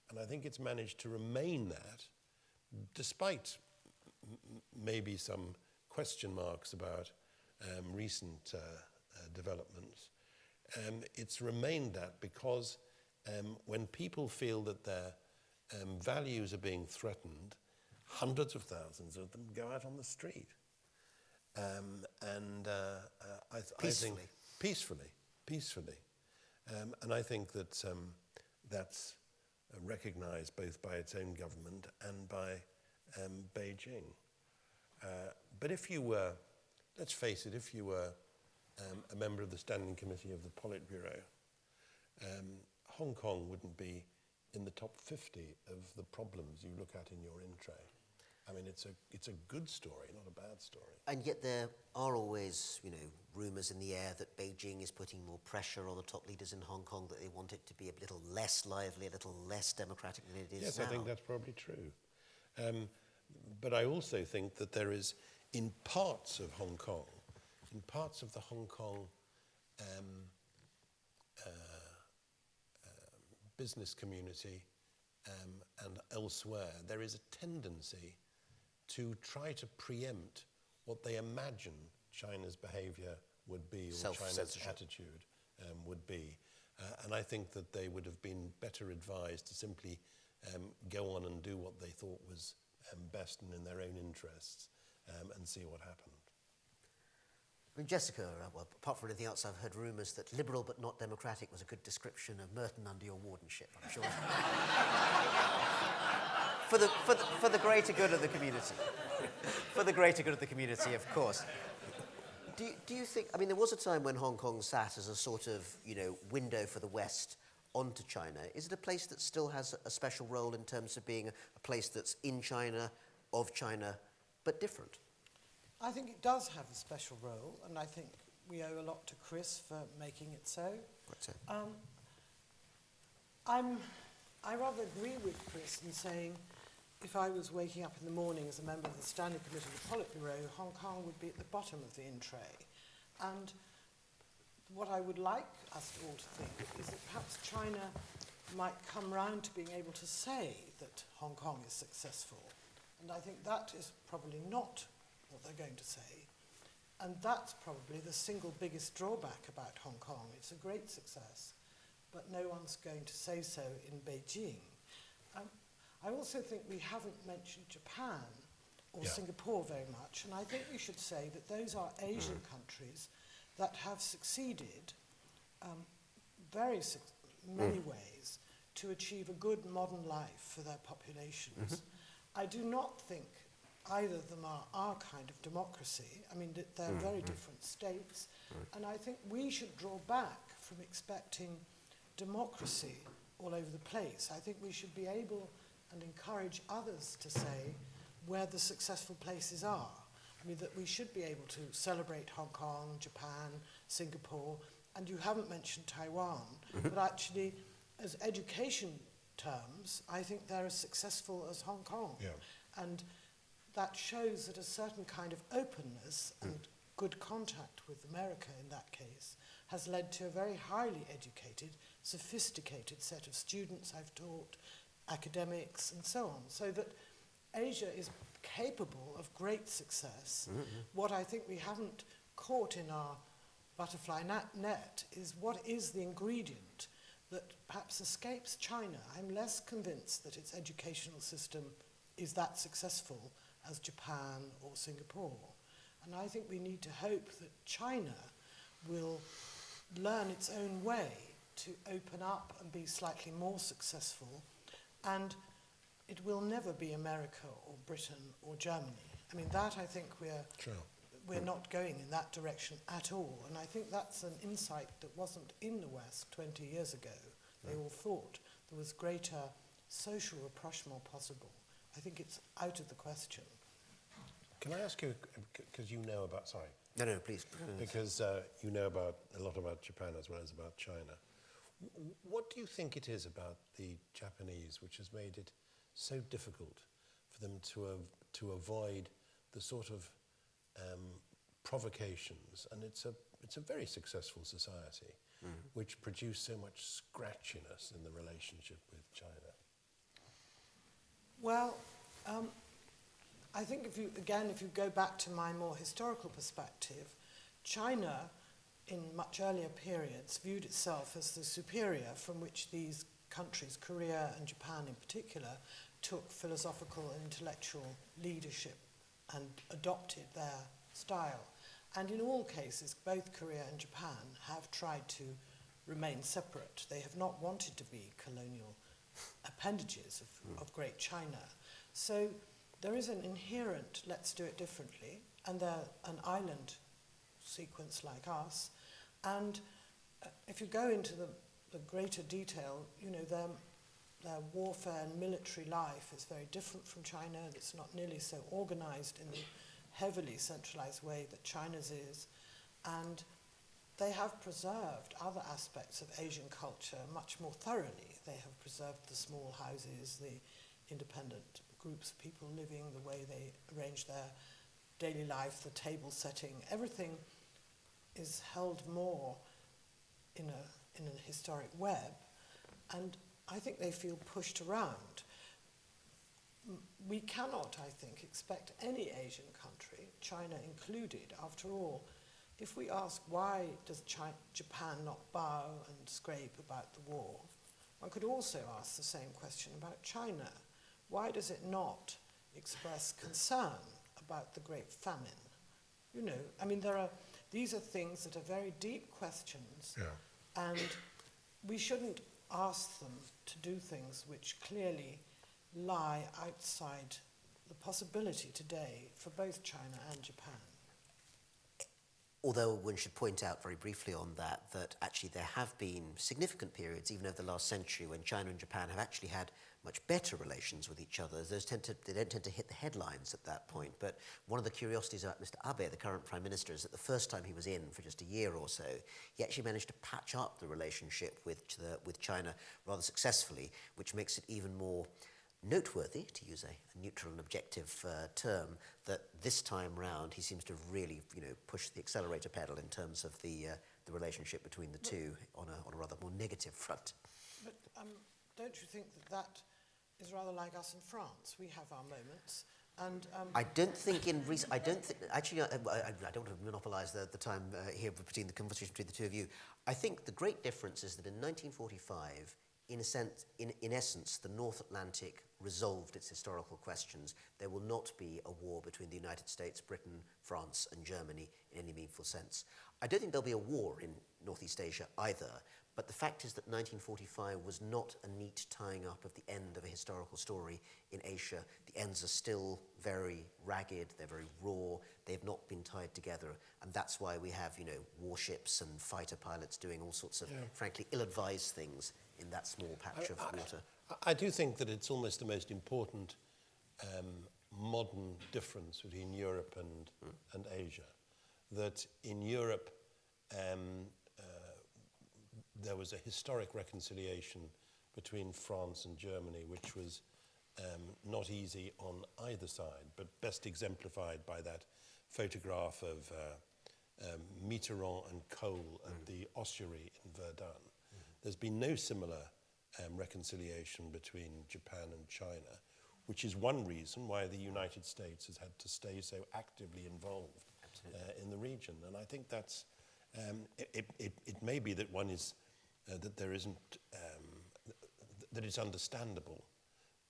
And I think it's managed to remain that, despite maybe some question marks about recent developments. It's remained that because when people feel that their values are being threatened, hundreds of thousands of them go out on the street. I think peacefully. And I think that that's recognized both by its own government and by Beijing. But if you were, let's face it, if you were a member of the Standing Committee of the Politburo, Hong Kong wouldn't be in the top 50 of the problems you look at in your in-tray. I mean, it's a good story, not a bad story. And yet there are always, rumours in the air that Beijing is putting more pressure on the top leaders in Hong Kong, that they want it to be a little less lively, a little less democratic than it is yes, now. I think that's probably true. But I also think that there is, in parts of Hong Kong, in parts of the Hong Kong business community and elsewhere, there is a tendency to try to preempt what they imagine China's behaviour would be, or China's attitude would be. And I think that they would have been better advised to simply go on and do what they thought was best and in their own interests, and see what happened. I mean, Jessica, well, apart from anything else, I've heard rumours that liberal but not democratic was a good description of Merton under your wardenship, I'm sure. for the greater good of the community. For the greater good of the community, of course. Do you think, I mean, there was a time when Hong Kong sat as a sort of, window for the West onto China. Is it a place that still has a special role in terms of being a place that's in China, of China, but different? I think it does have a special role, and I think we owe a lot to Chris for making it so. Quite so. I rather agree with Chris in saying if I was waking up in the morning as a member of the Standing Committee of the Politburo, Hong Kong would be at the bottom of the in-tray. And what I would like us all to think is that perhaps China might come round to being able to say that Hong Kong is successful. And I think that is probably not what they're going to say. And that's probably the single biggest drawback about Hong Kong. It's a great success, but no one's going to say so in Beijing. I also think we haven't mentioned Japan or Singapore very much, and I think we should say that those are Asian countries that have succeeded many ways to achieve a good modern life for their populations. I do not think either of them are our kind of democracy. I mean, they're very different states, and I think we should draw back from expecting democracy all over the place. I think we should be able and encourage others to say where the successful places are. I mean, that we should be able to celebrate Hong Kong, Japan, Singapore, and you haven't mentioned Taiwan, but actually, as education terms, I think they're as successful as Hong Kong. Yeah. And that shows that a certain kind of openness and good contact with America in that case has led to a very highly educated, sophisticated set of students I've taught, academics and so on, so that Asia is capable of great success. What I think we haven't caught in our butterfly net is what is the ingredient that perhaps escapes China. I'm less convinced that its educational system is that successful as Japan or Singapore. And I think we need to hope that China will learn its own way to open up and be slightly more successful, and it will never be America or Britain or Germany. I mean, that I think we're not going in that direction at all, and I think that's an insight that wasn't in the West 20 years ago. They all thought there was greater social rapprochement possible. I think it's out of the question. Can I ask you, because you know about, sorry. No, please. Because you know a lot about Japan as well as about China. What do you think it is about the Japanese which has made it so difficult for them to avoid the sort of provocations? And it's a very successful society which produce so much scratchiness in the relationship with China. Well, I think if you go back to my more historical perspective, China, in much earlier periods, viewed itself as the superior from which these countries, Korea and Japan in particular, took philosophical and intellectual leadership and adopted their style. And in all cases, both Korea and Japan have tried to remain separate. They have not wanted to be colonial appendages of Great China. So there is an inherent, let's do it differently, and they're an island sequence like us. And if you go into the greater detail, you know, their warfare and military life is very different from China. It's not nearly so organized in the heavily centralized way that China's is. And they have preserved other aspects of Asian culture much more thoroughly. They have preserved the small houses, the independent groups of people living, the way they arrange their daily life, the table setting. Everything is held more in an historic web, and I think they feel pushed around. We cannot, I think, expect any Asian country, China included, after all, if we ask why does Japan not bow and scrape about the war, one could also ask the same question about China. Why does it not express concern about the Great Famine? You know, I mean, these are things that are very deep questions, and we shouldn't ask them to do things which clearly lie outside the possibility today for both China and Japan. Although one should point out very briefly on that actually there have been significant periods, even over the last century, when China and Japan have actually had much better relations with each other. They don't tend to hit the headlines at that point. But one of the curiosities about Mr. Abe, the current Prime Minister, is that the first time he was in for just a year or so, he actually managed to patch up the relationship with China rather successfully, which makes it even more noteworthy, to use a neutral and objective term, that this time round he seems to have really, pushed the accelerator pedal in terms of the relationship between the two on a rather more negative front. But don't you think that that is rather like us in France? We have our moments. And I don't think in recent... I don't think... Actually, I don't want to monopolise the time here between the conversation between the two of you. I think the great difference is that in 1945, in essence, the North Atlantic resolved its historical questions. There will not be a war between the United States, Britain, France and Germany in any meaningful sense. I don't think there'll be a war in Northeast Asia either, but the fact is that 1945 was not a neat tying up of the end of a historical story in Asia. The ends are still very ragged, they're very raw, they've not been tied together, and that's why we have, you know, warships and fighter pilots doing all sorts of, frankly, ill-advised things in that small patch of water. I do think that it's almost the most important modern difference between Europe and Asia. That in Europe, there was a historic reconciliation between France and Germany, which was not easy on either side, but best exemplified by that photograph of Mitterrand and Kohl at the ossuary in Verdun. There's been no similar reconciliation between Japan and China, which is one reason why the United States has had to stay so actively involved in the region. And I think that's, it may be that one is, that there isn't, that it's understandable,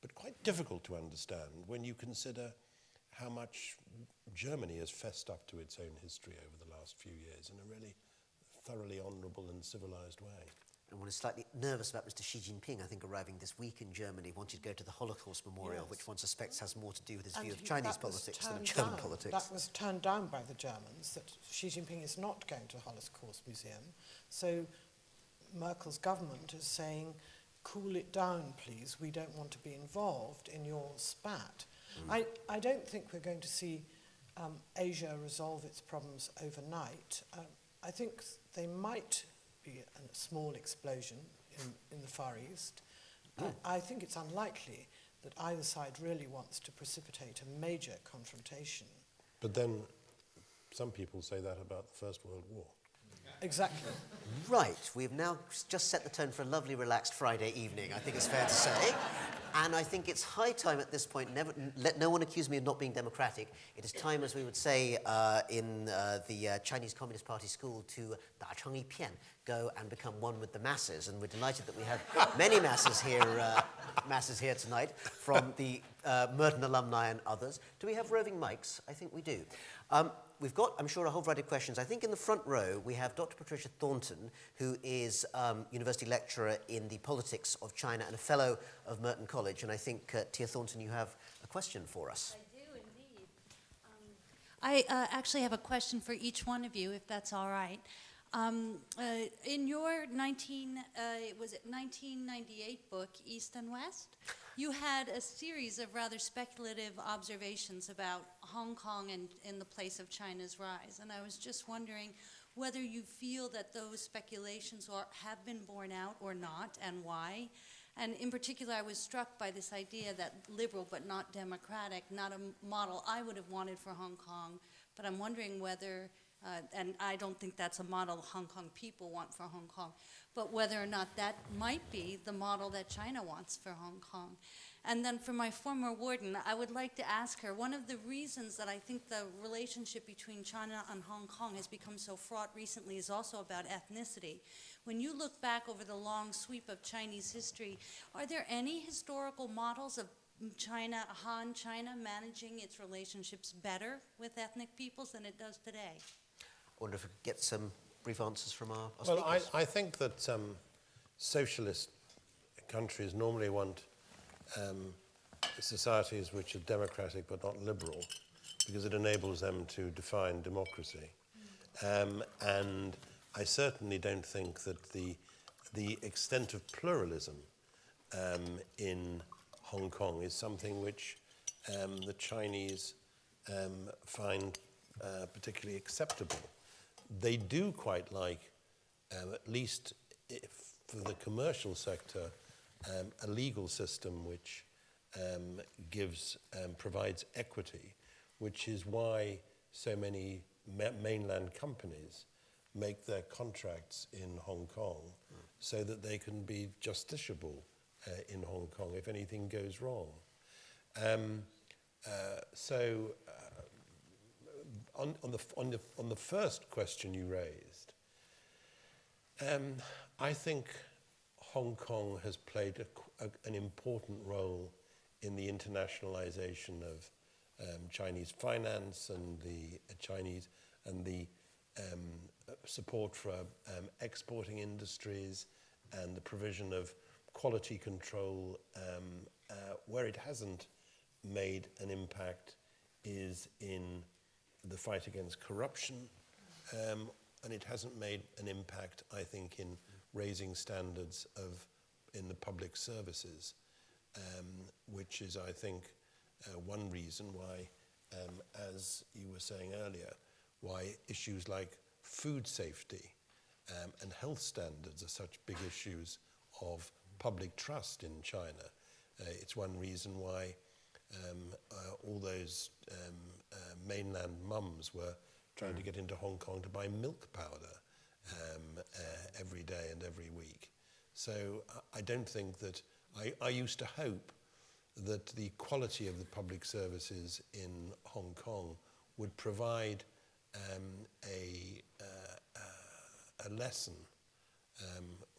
but quite difficult to understand when you consider how much Germany has fessed up to its own history over the last few years in a really thoroughly honourable and civilised way. And one is slightly nervous about Mr. Xi Jinping, I think, arriving this week in Germany, wanting to go to the Holocaust Memorial, which one suspects has more to do with his view of Chinese politics than of German politics. That was turned down by the Germans, that Xi Jinping is not going to Holocaust Museum. So Merkel's government is saying, cool it down, please. We don't want to be involved in your spat. I don't think we're going to see Asia resolve its problems overnight. I think they might be a small explosion in the Far East. I think it's unlikely that either side really wants to precipitate a major confrontation. But then some people say that about the First World War. Exactly. Right, we've now just set the tone for a lovely, relaxed Friday evening, I think it's fair to say. And I think it's high time at this point, let no one accuse me of not being democratic. It is time, as we would say in the Chinese Communist Party school, to 打成一片, go and become one with the masses. And we're delighted that we have many masses here tonight from the Merton alumni and others. Do we have roving mics? I think we do. We've got, I'm sure, a whole variety of questions. I think in the front row we have Dr. Patricia Thornton, who is university lecturer in the politics of China and a fellow of Merton College. And I think, Tia Thornton, you have a question for us. I do indeed. I actually have a question for each one of you, if that's all right. In your 1998 book, East and West, you had a series of rather speculative observations about Hong Kong and in the place of China's rise. And I was just wondering whether you feel that those speculations have been borne out or not, and why. And in particular, I was struck by this idea that liberal but not democratic, not a model I would have wanted for Hong Kong, but I'm wondering whether, and I don't think that's a model Hong Kong people want for Hong Kong, but whether or not that might be the model that China wants for Hong Kong. And then for my former warden, I would like to ask her, one of the reasons that I think the relationship between China and Hong Kong has become so fraught recently is also about ethnicity. When you look back over the long sweep of Chinese history, are there any historical models of China, Han China, managing its relationships better with ethnic peoples than it does today? I wonder if we could get some brief answers from our Well, speakers. I think that socialist countries normally want societies which are democratic but not liberal, because it enables them to define democracy. And I certainly don't think that the extent of pluralism in Hong Kong is something which the Chinese find particularly acceptable. They do quite like, at least for the commercial sector, a legal system which provides equity, which is why so many mainland companies make their contracts in Hong Kong so that they can be justiciable in Hong Kong if anything goes wrong. On the first question you raised, I think Hong Kong has played an important role in the internationalization of Chinese finance and the Chinese and the support for exporting industries and the provision of quality control. Where it hasn't made an impact is in the fight against corruption, and it hasn't made an impact, I think, in raising standards in the public services, which is, I think, one reason why, as you were saying earlier, why issues like food safety and health standards are such big issues of public trust in China. It's one reason why all those mainland mums were trying to get into Hong Kong to buy milk powder every day and every week. So I don't think that, I used to hope that the quality of the public services in Hong Kong would provide a lesson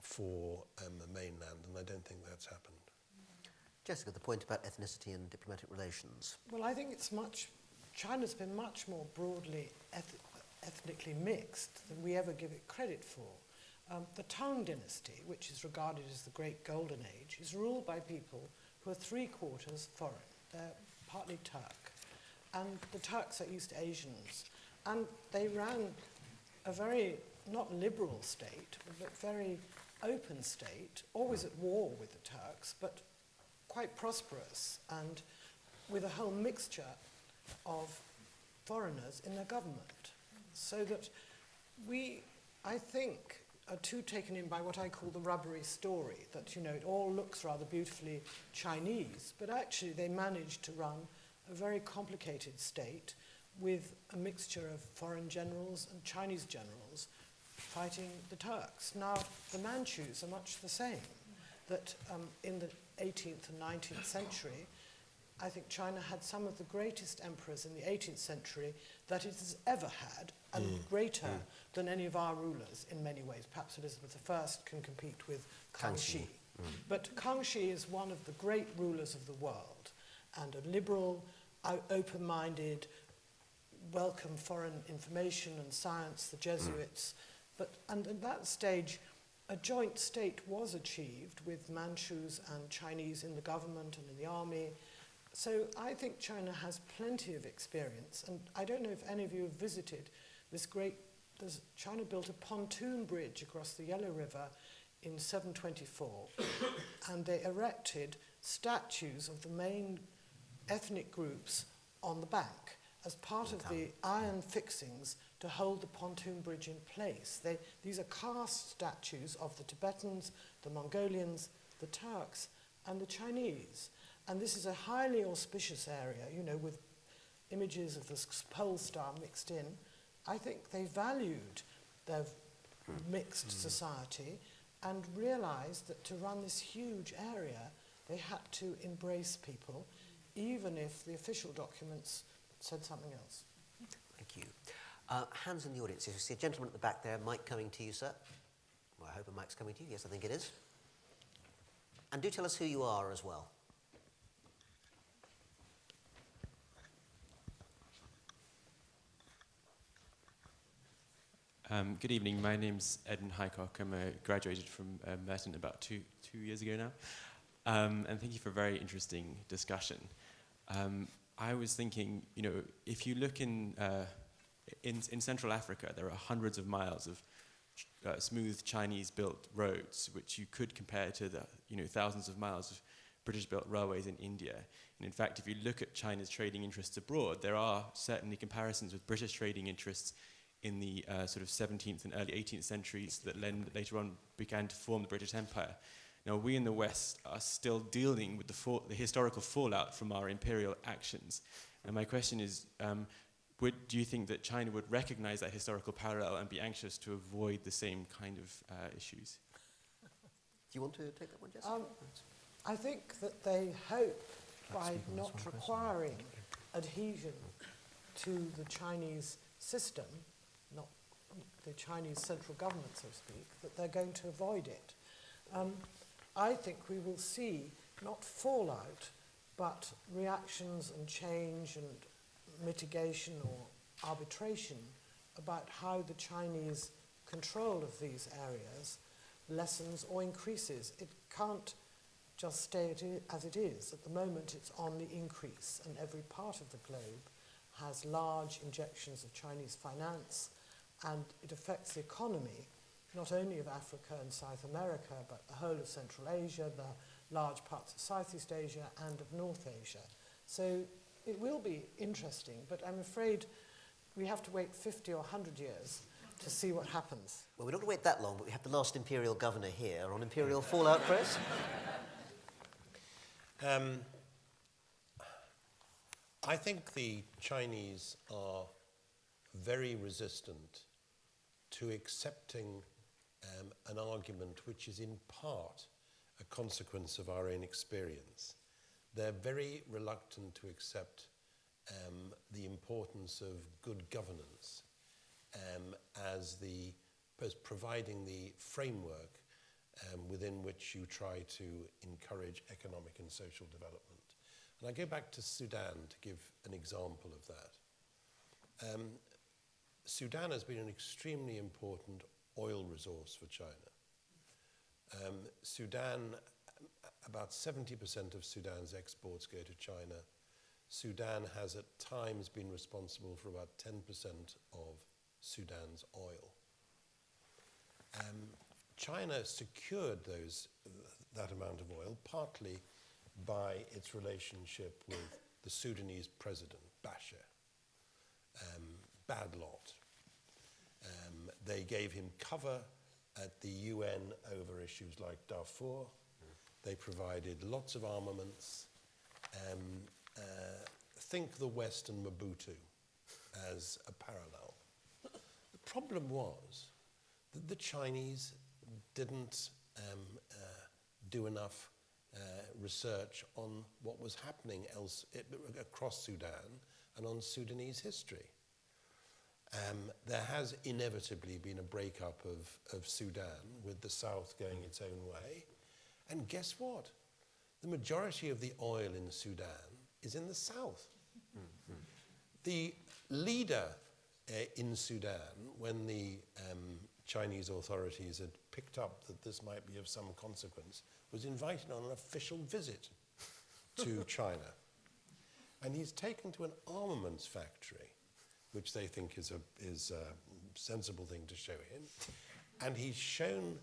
for the mainland, and I don't think that's happened. Jessica, the point about ethnicity and diplomatic relations. Well, I think China's been much more broadly ethnically mixed than we ever give it credit for. The Tang dynasty, which is regarded as the great golden age, is ruled by people who are 3/4 foreign. They're partly Turk. And the Turks are East Asians. And they ran a very, not liberal state, but very open state, always at war with the Turks, but quite prosperous and with a whole mixture of foreigners in their government. So that we, I think, are too taken in by what I call the rubbery story, that, it all looks rather beautifully Chinese, but actually they managed to run a very complicated state with a mixture of foreign generals and Chinese generals fighting the Turks. Now, the Manchus are much the same, that in the 18th and 19th century, I think China had some of the greatest emperors in the 18th century that it has ever had, and greater than any of our rulers in many ways. Perhaps Elizabeth I can compete with Kangxi. But Kangxi is one of the great rulers of the world, and a liberal, open-minded, welcome foreign information and science, the Jesuits. And at that stage, a joint state was achieved with Manchus and Chinese in the government and in the army. So I think China has plenty of experience, and I don't know if any of you have visited China built a pontoon bridge across the Yellow River in 724, and they erected statues of the main ethnic groups on the bank as part of the iron fixings to hold the pontoon bridge in place. These are cast statues of the Tibetans, the Mongolians, the Turks, and the Chinese. And this is a highly auspicious area, with images of the pole star mixed in. I think they valued their mixed society and realized that to run this huge area, they had to embrace people, even if the official documents said something else. Thank you. Hands in the audience. If you see a gentleman at the back there, mic coming to you, sir. Well, I hope a mic's coming to you. Yes, I think it is. And do tell us who you are as well. Good evening. My name's Eden Highcock. I'm graduated from Merton about two years ago now. And thank you for a very interesting discussion. I was thinking, if you look in Central Africa, there are hundreds of miles of smooth Chinese-built roads, which you could compare to the thousands of miles of British-built railways in India. And in fact, if you look at China's trading interests abroad, there are certainly comparisons with British trading interests in the sort of 17th and early 18th centuries that later on began to form the British Empire. Now, we in the West are still dealing with the historical fallout from our imperial actions. And my question is, do you think that China would recognize that historical parallel and be anxious to avoid the same kind of issues? Do you want to take that one, Jessica? I think that they hope by not requiring adhesion to the Chinese system, not the Chinese central government, so to speak, that they're going to avoid it. I think we will see not fallout, but reactions and change and mitigation or arbitration about how the Chinese control of these areas lessens or increases. It can't just stay as it is. At the moment, it's on the increase, and every part of the globe has large injections of Chinese finance, and it affects the economy, not only of Africa and South America, but the whole of Central Asia, the large parts of Southeast Asia, and of North Asia. So it will be interesting, but I'm afraid we have to wait 50 or 100 years to see what happens. Well, we don't have to wait that long, but we have the last imperial governor here on imperial fallout, Chris. I think the Chinese are very resistant to accepting an argument which is in part a consequence of our own experience. They're very reluctant to accept the importance of good governance as providing the framework within which you try to encourage economic and social development. And I go back to Sudan to give an example of that. Sudan has been an extremely important oil resource for China. Sudan, about 70% of Sudan's exports go to China. Sudan has at times been responsible for about 10% of Sudan's oil. China secured that amount of oil partly by its relationship with the Sudanese president, Bashir. Bad lot. They gave him cover at the UN over issues like Darfur. They provided lots of armaments. Think the West and Mobutu as a parallel. The problem was that the Chinese didn't do enough research on what was happening across Sudan and on Sudanese history. There has inevitably been a breakup of Sudan, with the South going its own way. And guess what? The majority of the oil in Sudan is in the South. Mm-hmm. The leader in Sudan, when the Chinese authorities had picked up that this might be of some consequence, was invited on an official visit to China. And he's taken to an armaments factory, which they think is a sensible thing to show him. And he's shown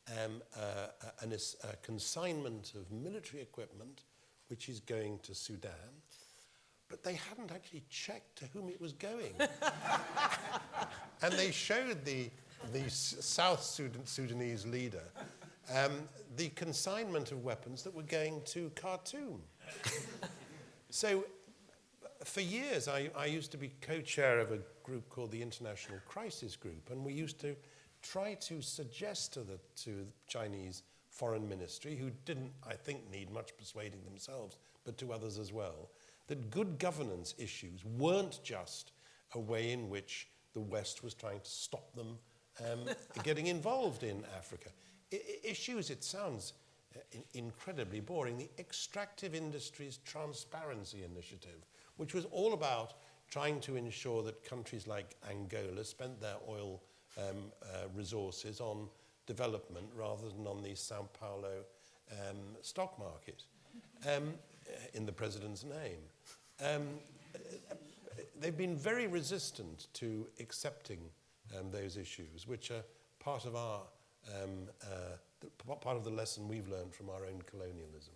a consignment of military equipment, which is going to Sudan, but they hadn't actually checked to whom it was going. And they showed the South Sudanese leader the consignment of weapons that were going to Khartoum. So for years, I used to be co-chair of a group called the International Crisis Group, and we used to try to suggest to the Chinese Foreign Ministry, who didn't, I think, need much persuading themselves, but to others as well, that good governance issues weren't just a way in which the West was trying to stop them getting involved in Africa. Issues, it sounds incredibly boring, the Extractive Industries Transparency Initiative, which was all about trying to ensure that countries like Angola spent their oil resources on development rather than on the Sao Paulo stock market, in the president's name. They've been very resistant to accepting those issues, which are part of part of the lesson we've learned from our own colonialism.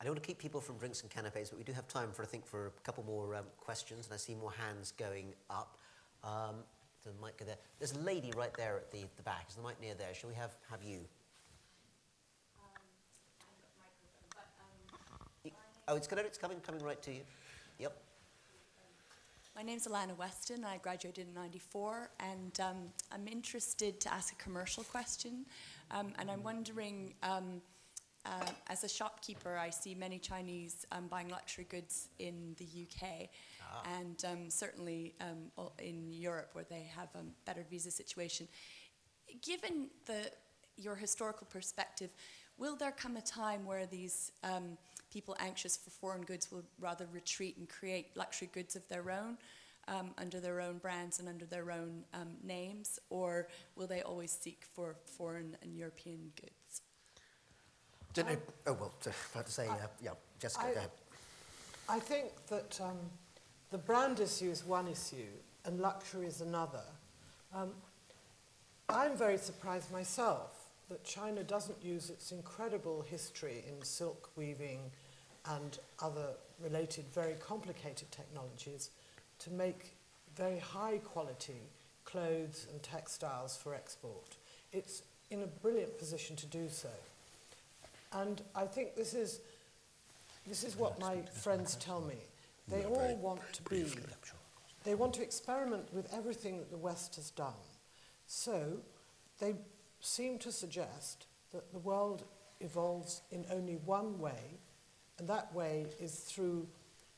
I don't want to keep people from drinks and canapes, but we do have time for a couple more questions, and I see more hands going up. The mic there. There's a lady right there at the back. Is the mic near there? Shall we have you? It's coming right to you. Yep. My name's Alana Weston. I graduated in '94, and I'm interested to ask a commercial question. And I'm wondering, as a shopkeeper, I see many Chinese buying luxury goods in the UK and certainly in Europe, where they have a better visa situation. Given your historical perspective, will there come a time where these people anxious for foreign goods will rather retreat and create luxury goods of their own, under their own brands and under their own names, or will they always seek for foreign and European goods? Don't know. Oh, well, I have to say, yeah, Jessica, go ahead. I think that the brand issue is one issue and luxury is another. I'm very surprised myself that China doesn't use its incredible history in silk weaving and other related very complicated technologies to make very high quality clothes and textiles for export. It's in a brilliant position to do so. And I think this is what my friends tell me. They all want to be, they want to experiment with everything that the West has done. So they seem to suggest that the world evolves in only one way, and that way is through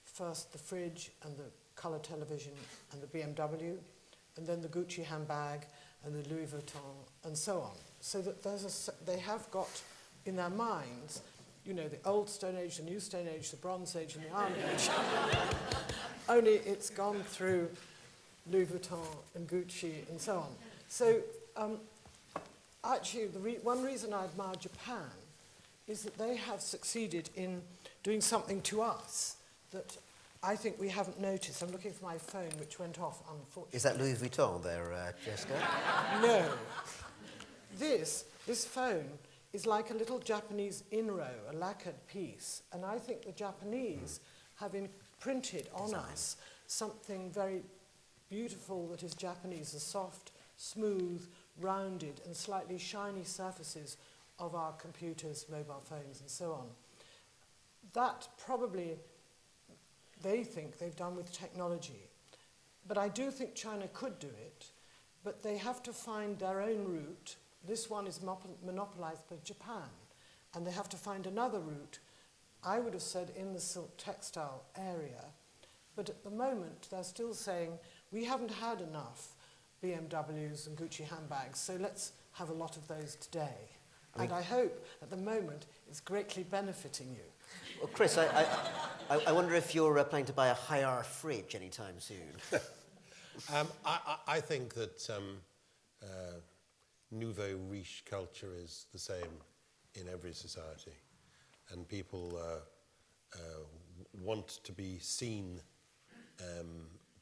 first the fridge and the colour television and the BMW, and then the Gucci handbag and the Louis Vuitton and so on. So that they have got in their minds, you know, the old Stone Age, the new Stone Age, the Bronze Age and the Iron Age. Only it's gone through Louis Vuitton and Gucci and so on. So actually, one reason I admire Japan is that they have succeeded in doing something to us that I think we haven't noticed. I'm looking for my phone, which went off, unfortunately. Is that Louis Vuitton there, Jessica? No. This phone is like a little Japanese inro, a lacquered piece. And I think the Japanese have imprinted on us something very beautiful that is Japanese, the soft, smooth, rounded and slightly shiny surfaces of our computers, mobile phones and so on. That probably they think they've done with technology. But I do think China could do it, but they have to find their own route. This one is monopolized by Japan, and they have to find another route, I would have said in the silk textile area, but at the moment they're still saying, we haven't had enough BMWs and Gucci handbags, so let's have a lot of those today. And I hope at the moment it's greatly benefiting you. Well, Chris, I wonder if you're planning to buy a high-R fridge anytime soon. I think that nouveau riche culture is the same in every society, and people want to be seen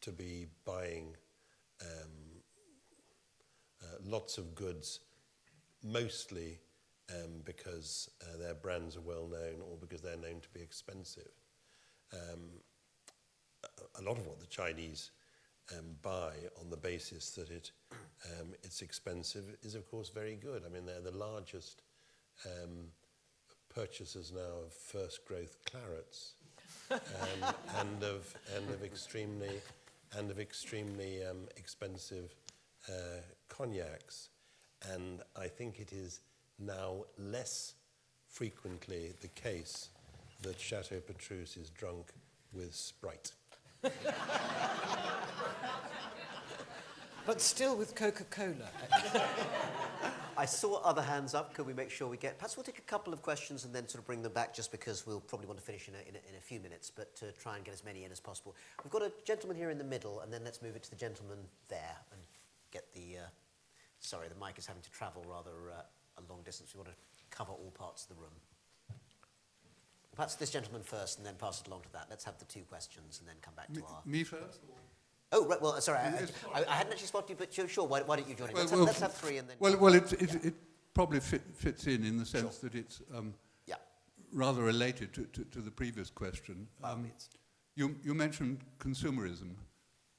to be buying lots of goods, mostly because their brands are well known or because they're known to be expensive. A lot of what the Chinese buy on the basis that it's expensive is of course very good. I mean, they're the largest purchasers now of first growth clarets and of extremely expensive cognacs. And I think it is now less frequently the case that Chateau Petrus is drunk with Sprite. But still with Coca-Cola. I saw other hands up. Could we make sure we get... Perhaps we'll take a couple of questions and then sort of bring them back, just because we'll probably want to finish in a few minutes, but to try and get as many in as possible. We've got a gentleman here in the middle, and then let's move it to the gentleman there and get the... sorry, the mic is having to travel rather a long distance. We want to cover all parts of the room. Perhaps this gentleman first and then pass it along to that. Let's have the two questions and then come back to our... Me first? Oh, right, well, sorry, I hadn't actually spotted you, but sure, why don't you join in? Let's have three and then... Well, it probably fits in the sense that it's rather related to the previous question. You mentioned consumerism,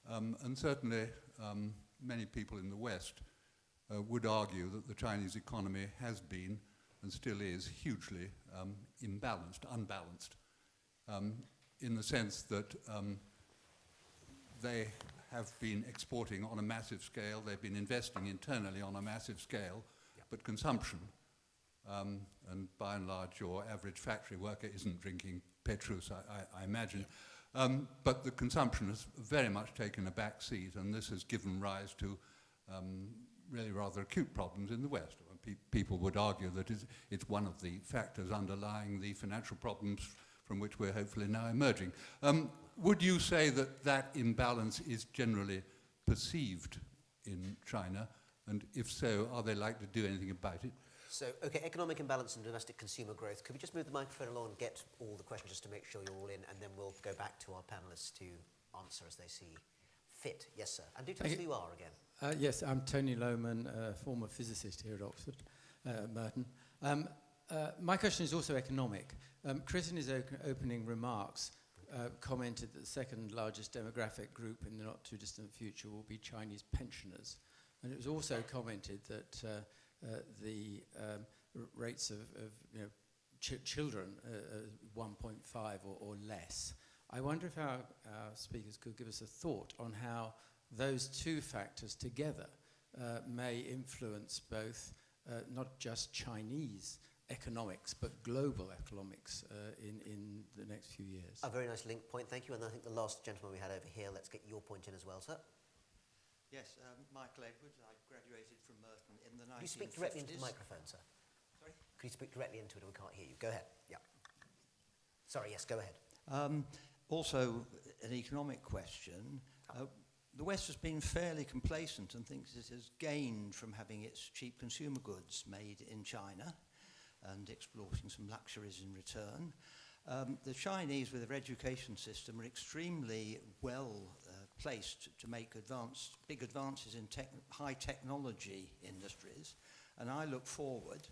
and certainly many people in the West would argue that the Chinese economy has been and still is hugely unbalanced, in the sense that they have been exporting on a massive scale, they've been investing internally on a massive scale, but consumption and by and large your average factory worker isn't drinking Petrus, I imagine. But the consumption has very much taken a back seat, and this has given rise to really rather acute problems in the West. People would argue that it's one of the factors underlying the financial problems from which we're hopefully now emerging. Would you say that that imbalance is generally perceived in China? And if so, are they likely to do anything about it? So, okay, economic imbalance and domestic consumer growth. Could we just move the microphone along and get all the questions just to make sure you're all in, and then we'll go back to our panellists to answer as they see fit. Yes, sir. And do tell us who you are again. Yes, I'm Tony Lohman, former physicist here at Oxford, Merton. My question is also economic. Chris, in his opening remarks, commented that the second largest demographic group in the not too distant future will be Chinese pensioners. And it was also commented that the rates of children 1.5 or less. I wonder if our speakers could give us a thought on how those two factors together may influence both not just Chinese economics, but global economics in the next few years. A very nice link point, thank you. And I think the last gentleman we had over here, let's get your point in as well, sir. Yes, Michael Edwards. I graduated from Merton in the 1950s. Could you speak directly into the microphone, sir? Sorry? Could you speak directly into it, or we can't hear you? Go ahead. Yeah. Sorry, yes, go ahead. Also, an economic question. The West has been fairly complacent and thinks it has gained from having its cheap consumer goods made in China and exploiting some luxuries in return. The Chinese, with their education system, are extremely well placed to make big advances in high technology industries. And I look forward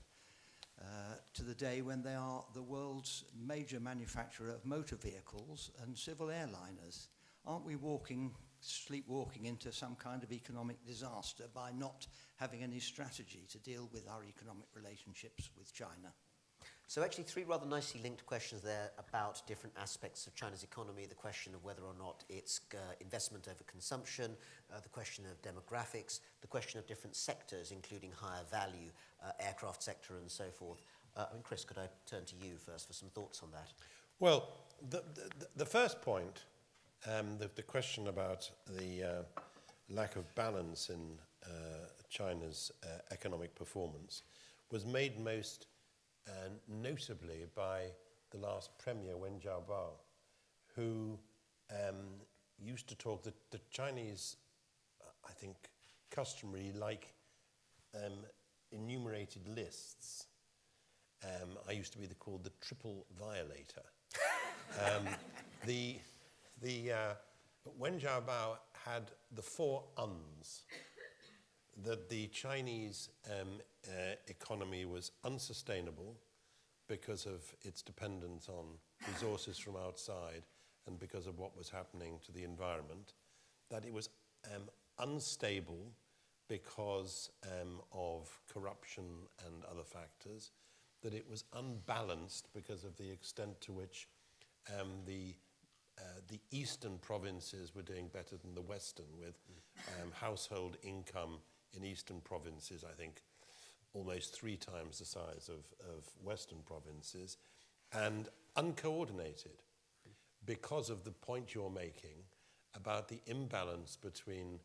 to the day when they are the world's major manufacturer of motor vehicles and civil airliners. Aren't we sleepwalking into some kind of economic disaster by not having any strategy to deal with our economic relationships with China? So actually three rather nicely linked questions there about different aspects of China's economy, the question of whether or not it's investment over consumption, the question of demographics, the question of different sectors, including higher value, aircraft sector and so forth. Chris, could I turn to you first for some thoughts on that? Well, the first point, the question about the lack of balance in China's economic performance was made most notably by the last Premier, Wen Jiabao, who used to talk that the Chinese, I think, customarily like enumerated lists. I used to be called the triple violator. Wen Jiabao had the four uns, that the Chinese economy was unsustainable because of its dependence on resources from outside and because of what was happening to the environment, that it was unstable because of corruption and other factors, that it was unbalanced because of the extent to which the eastern provinces were doing better than the western, with household income in eastern provinces, I think, almost 3 times the size of western provinces, and uncoordinated because of the point you're making about the imbalance between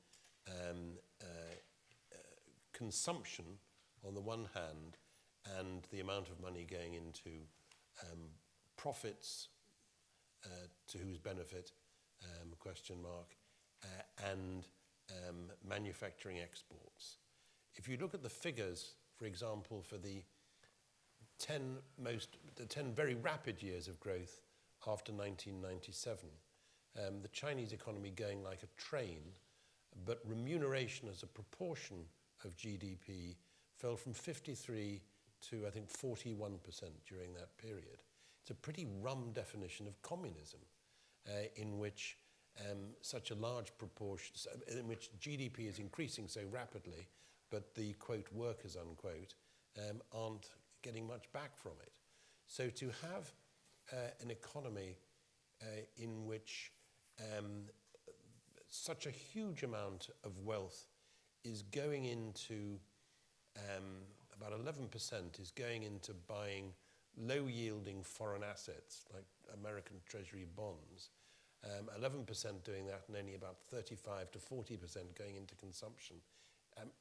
consumption on the one hand and the amount of money going into profits, to whose benefit, and manufacturing exports. If you look at the figures, for example, for the 10 very rapid years of growth after 1997, the Chinese economy going like a train, but remuneration as a proportion of GDP fell from 53 to, I think, 41% during that period. It's a pretty rum definition of communism, in which such a large proportion, in which GDP is increasing so rapidly, but the, quote, workers, unquote, aren't getting much back from it. So to have an economy in which such a huge amount of wealth is going into about 11% is going into buying low-yielding foreign assets, like American Treasury bonds. 11% doing that, and only about 35 to 40% going into consumption.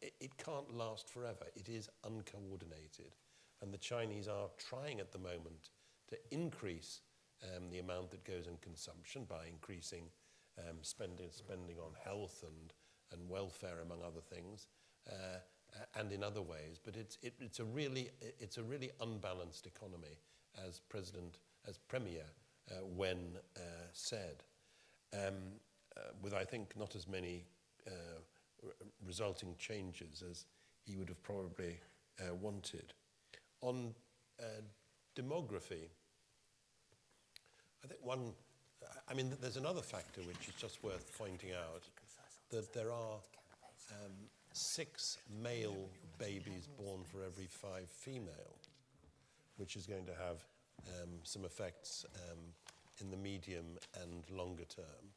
It can't last forever. It is uncoordinated. And the Chinese are trying at the moment to increase the amount that goes in consumption by increasing spending on health and welfare, among other things, and in other ways. But it's a really unbalanced economy, as Premier Wen said, with, I think, not as many resulting changes as he would have probably wanted. On demography, I think there's another factor which is just worth pointing out, that there are 6 male babies born for every 5 female, which is going to have some effects in the medium and longer term.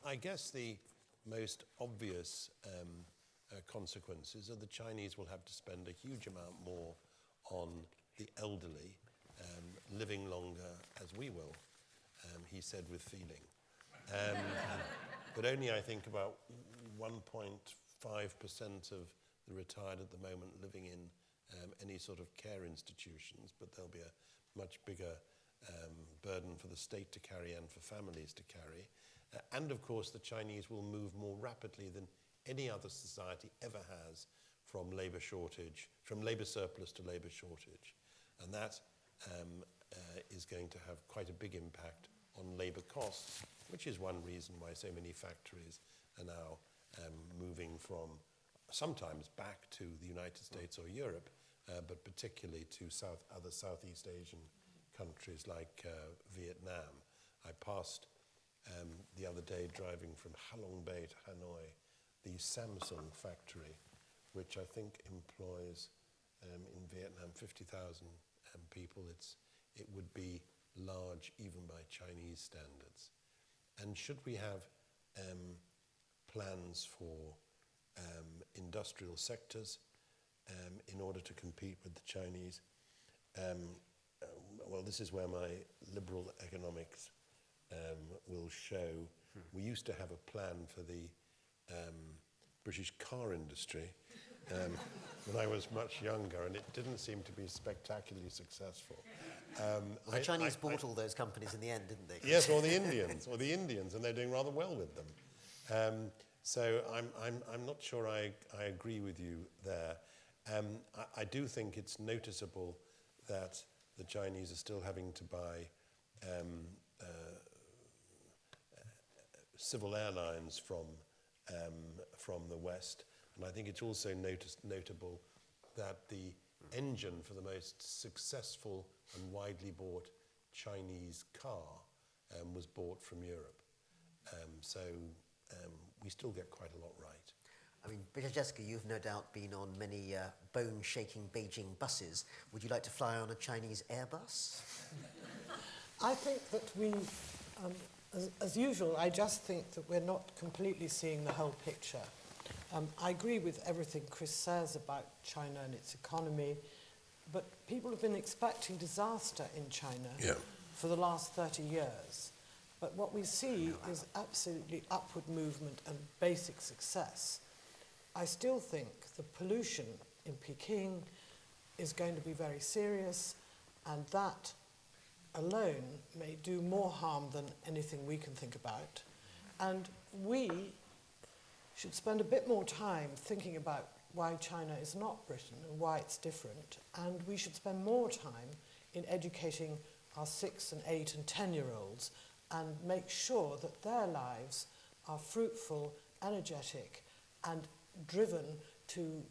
I guess the most obvious consequences are the Chinese will have to spend a huge amount more on the elderly, living longer as we will, he said with feeling. But only, I think, about 1.5% of the retired at the moment living in any sort of care institutions, but there'll be a much bigger burden for the state to carry and for families to carry. And of course, the Chinese will move more rapidly than any other society ever has from labour surplus to labour shortage. And that is going to have quite a big impact on labour costs, which is one reason why so many factories are now moving from sometimes back to the United States or Europe, but particularly to other Southeast Asian countries like Vietnam. I passed the other day driving from Halong Bay to Hanoi, the Samsung factory, which I think employs in Vietnam 50,000 people. It would be large even by Chinese standards. And should we have plans for industrial sectors in order to compete with the Chinese? Well, this is where my liberal economics will show. We used to have a plan for the British car industry when I was much younger, and it didn't seem to be spectacularly successful. The Chinese bought all those companies in the end, didn't they? Yes, or the Indians, and they're doing rather well with them. So I'm not sure I agree with you there. I do think it's noticeable that the Chinese are still having to buy civil airlines from the West, and I think it's also notable that the engine for the most successful and widely bought Chinese car was bought from Europe. So we still get quite a lot right. I mean, Jessica, you've no doubt been on many bone-shaking Beijing buses. Would you like to fly on a Chinese Airbus? I think that we, as usual, I just think that we're not completely seeing the whole picture. I agree with everything Chris says about China and its economy, but people have been expecting disaster in China for the last 30 years. But what we see is absolutely upward movement and basic success. I still think the pollution in Peking is going to be very serious, and that alone may do more harm than anything we can think about. And we should spend a bit more time thinking about why China is not Britain and why it's different. And we should spend more time in educating our 6 and 8 and 10-year-olds and make sure that their lives are fruitful, energetic, and driven to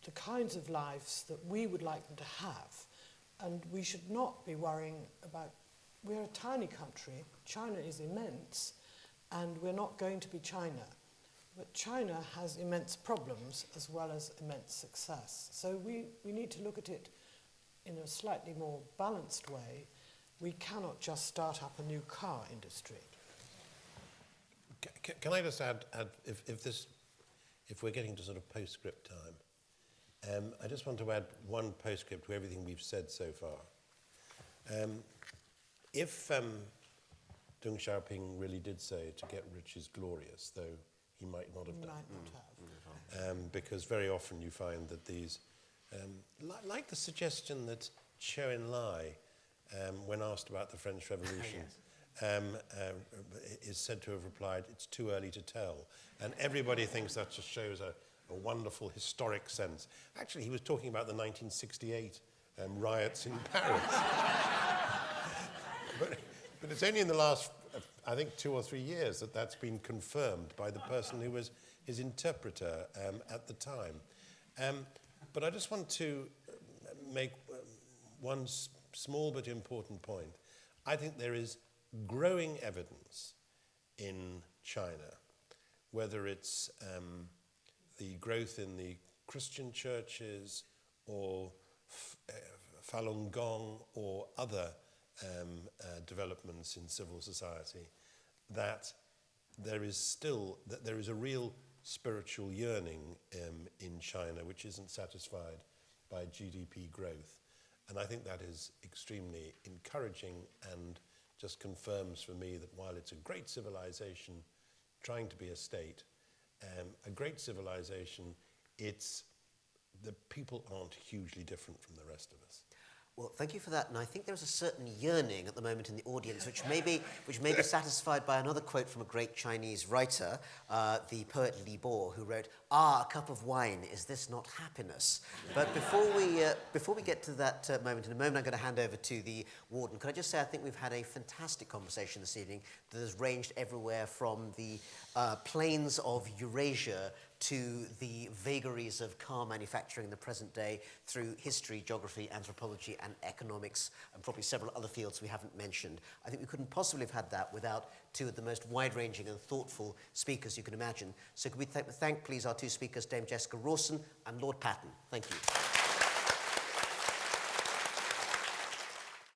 the kinds of lives that we would like them to have. And we should not be worrying about, we're a tiny country, China is immense, and we're not going to be China. But China has immense problems as well as immense success. So we need to look at it in a slightly more balanced way. We cannot just start up a new car industry. Can I just add if we're getting to sort of postscript time, I just want to add one postscript to everything we've said so far. If Deng Xiaoping really did say to get rich is glorious, though he might not have done, because very often you find that these, like the suggestion that Zhou Enlai, when asked about the French Revolution, is said to have replied, "It's too early to tell." And everybody thinks that just shows a wonderful historic sense. Actually, he was talking about the 1968 riots in Paris. But it's only in the last, I think, 2 or 3 years that that's been confirmed by the person who was his interpreter at the time. But I just want to make one small but important point. I think there is growing evidence in China, whether it's the growth in the Christian churches or Falun Gong or other developments in civil society, that there is a real spiritual yearning in China which isn't satisfied by GDP growth. And I think that is extremely encouraging and just confirms for me that while it's a great civilization trying to be a state, a great civilization, the people aren't hugely different from the rest of us. Well, thank you for that. And I think there's a certain yearning at the moment in the audience, which may be satisfied by another quote from a great Chinese writer, the poet Li Bo, who wrote, "Ah, a cup of wine, is this not happiness?" But before we get to that moment, in a moment I'm going to hand over to the Warden. Could I just say I think we've had a fantastic conversation this evening that has ranged everywhere from the plains of Eurasia to the vagaries of car manufacturing in the present day, through history, geography, anthropology, and economics, and probably several other fields we haven't mentioned. I think we couldn't possibly have had that without two of the most wide-ranging and thoughtful speakers you can imagine. So could we thank, please, our two speakers, Dame Jessica Rawson and Lord Patten. Thank you.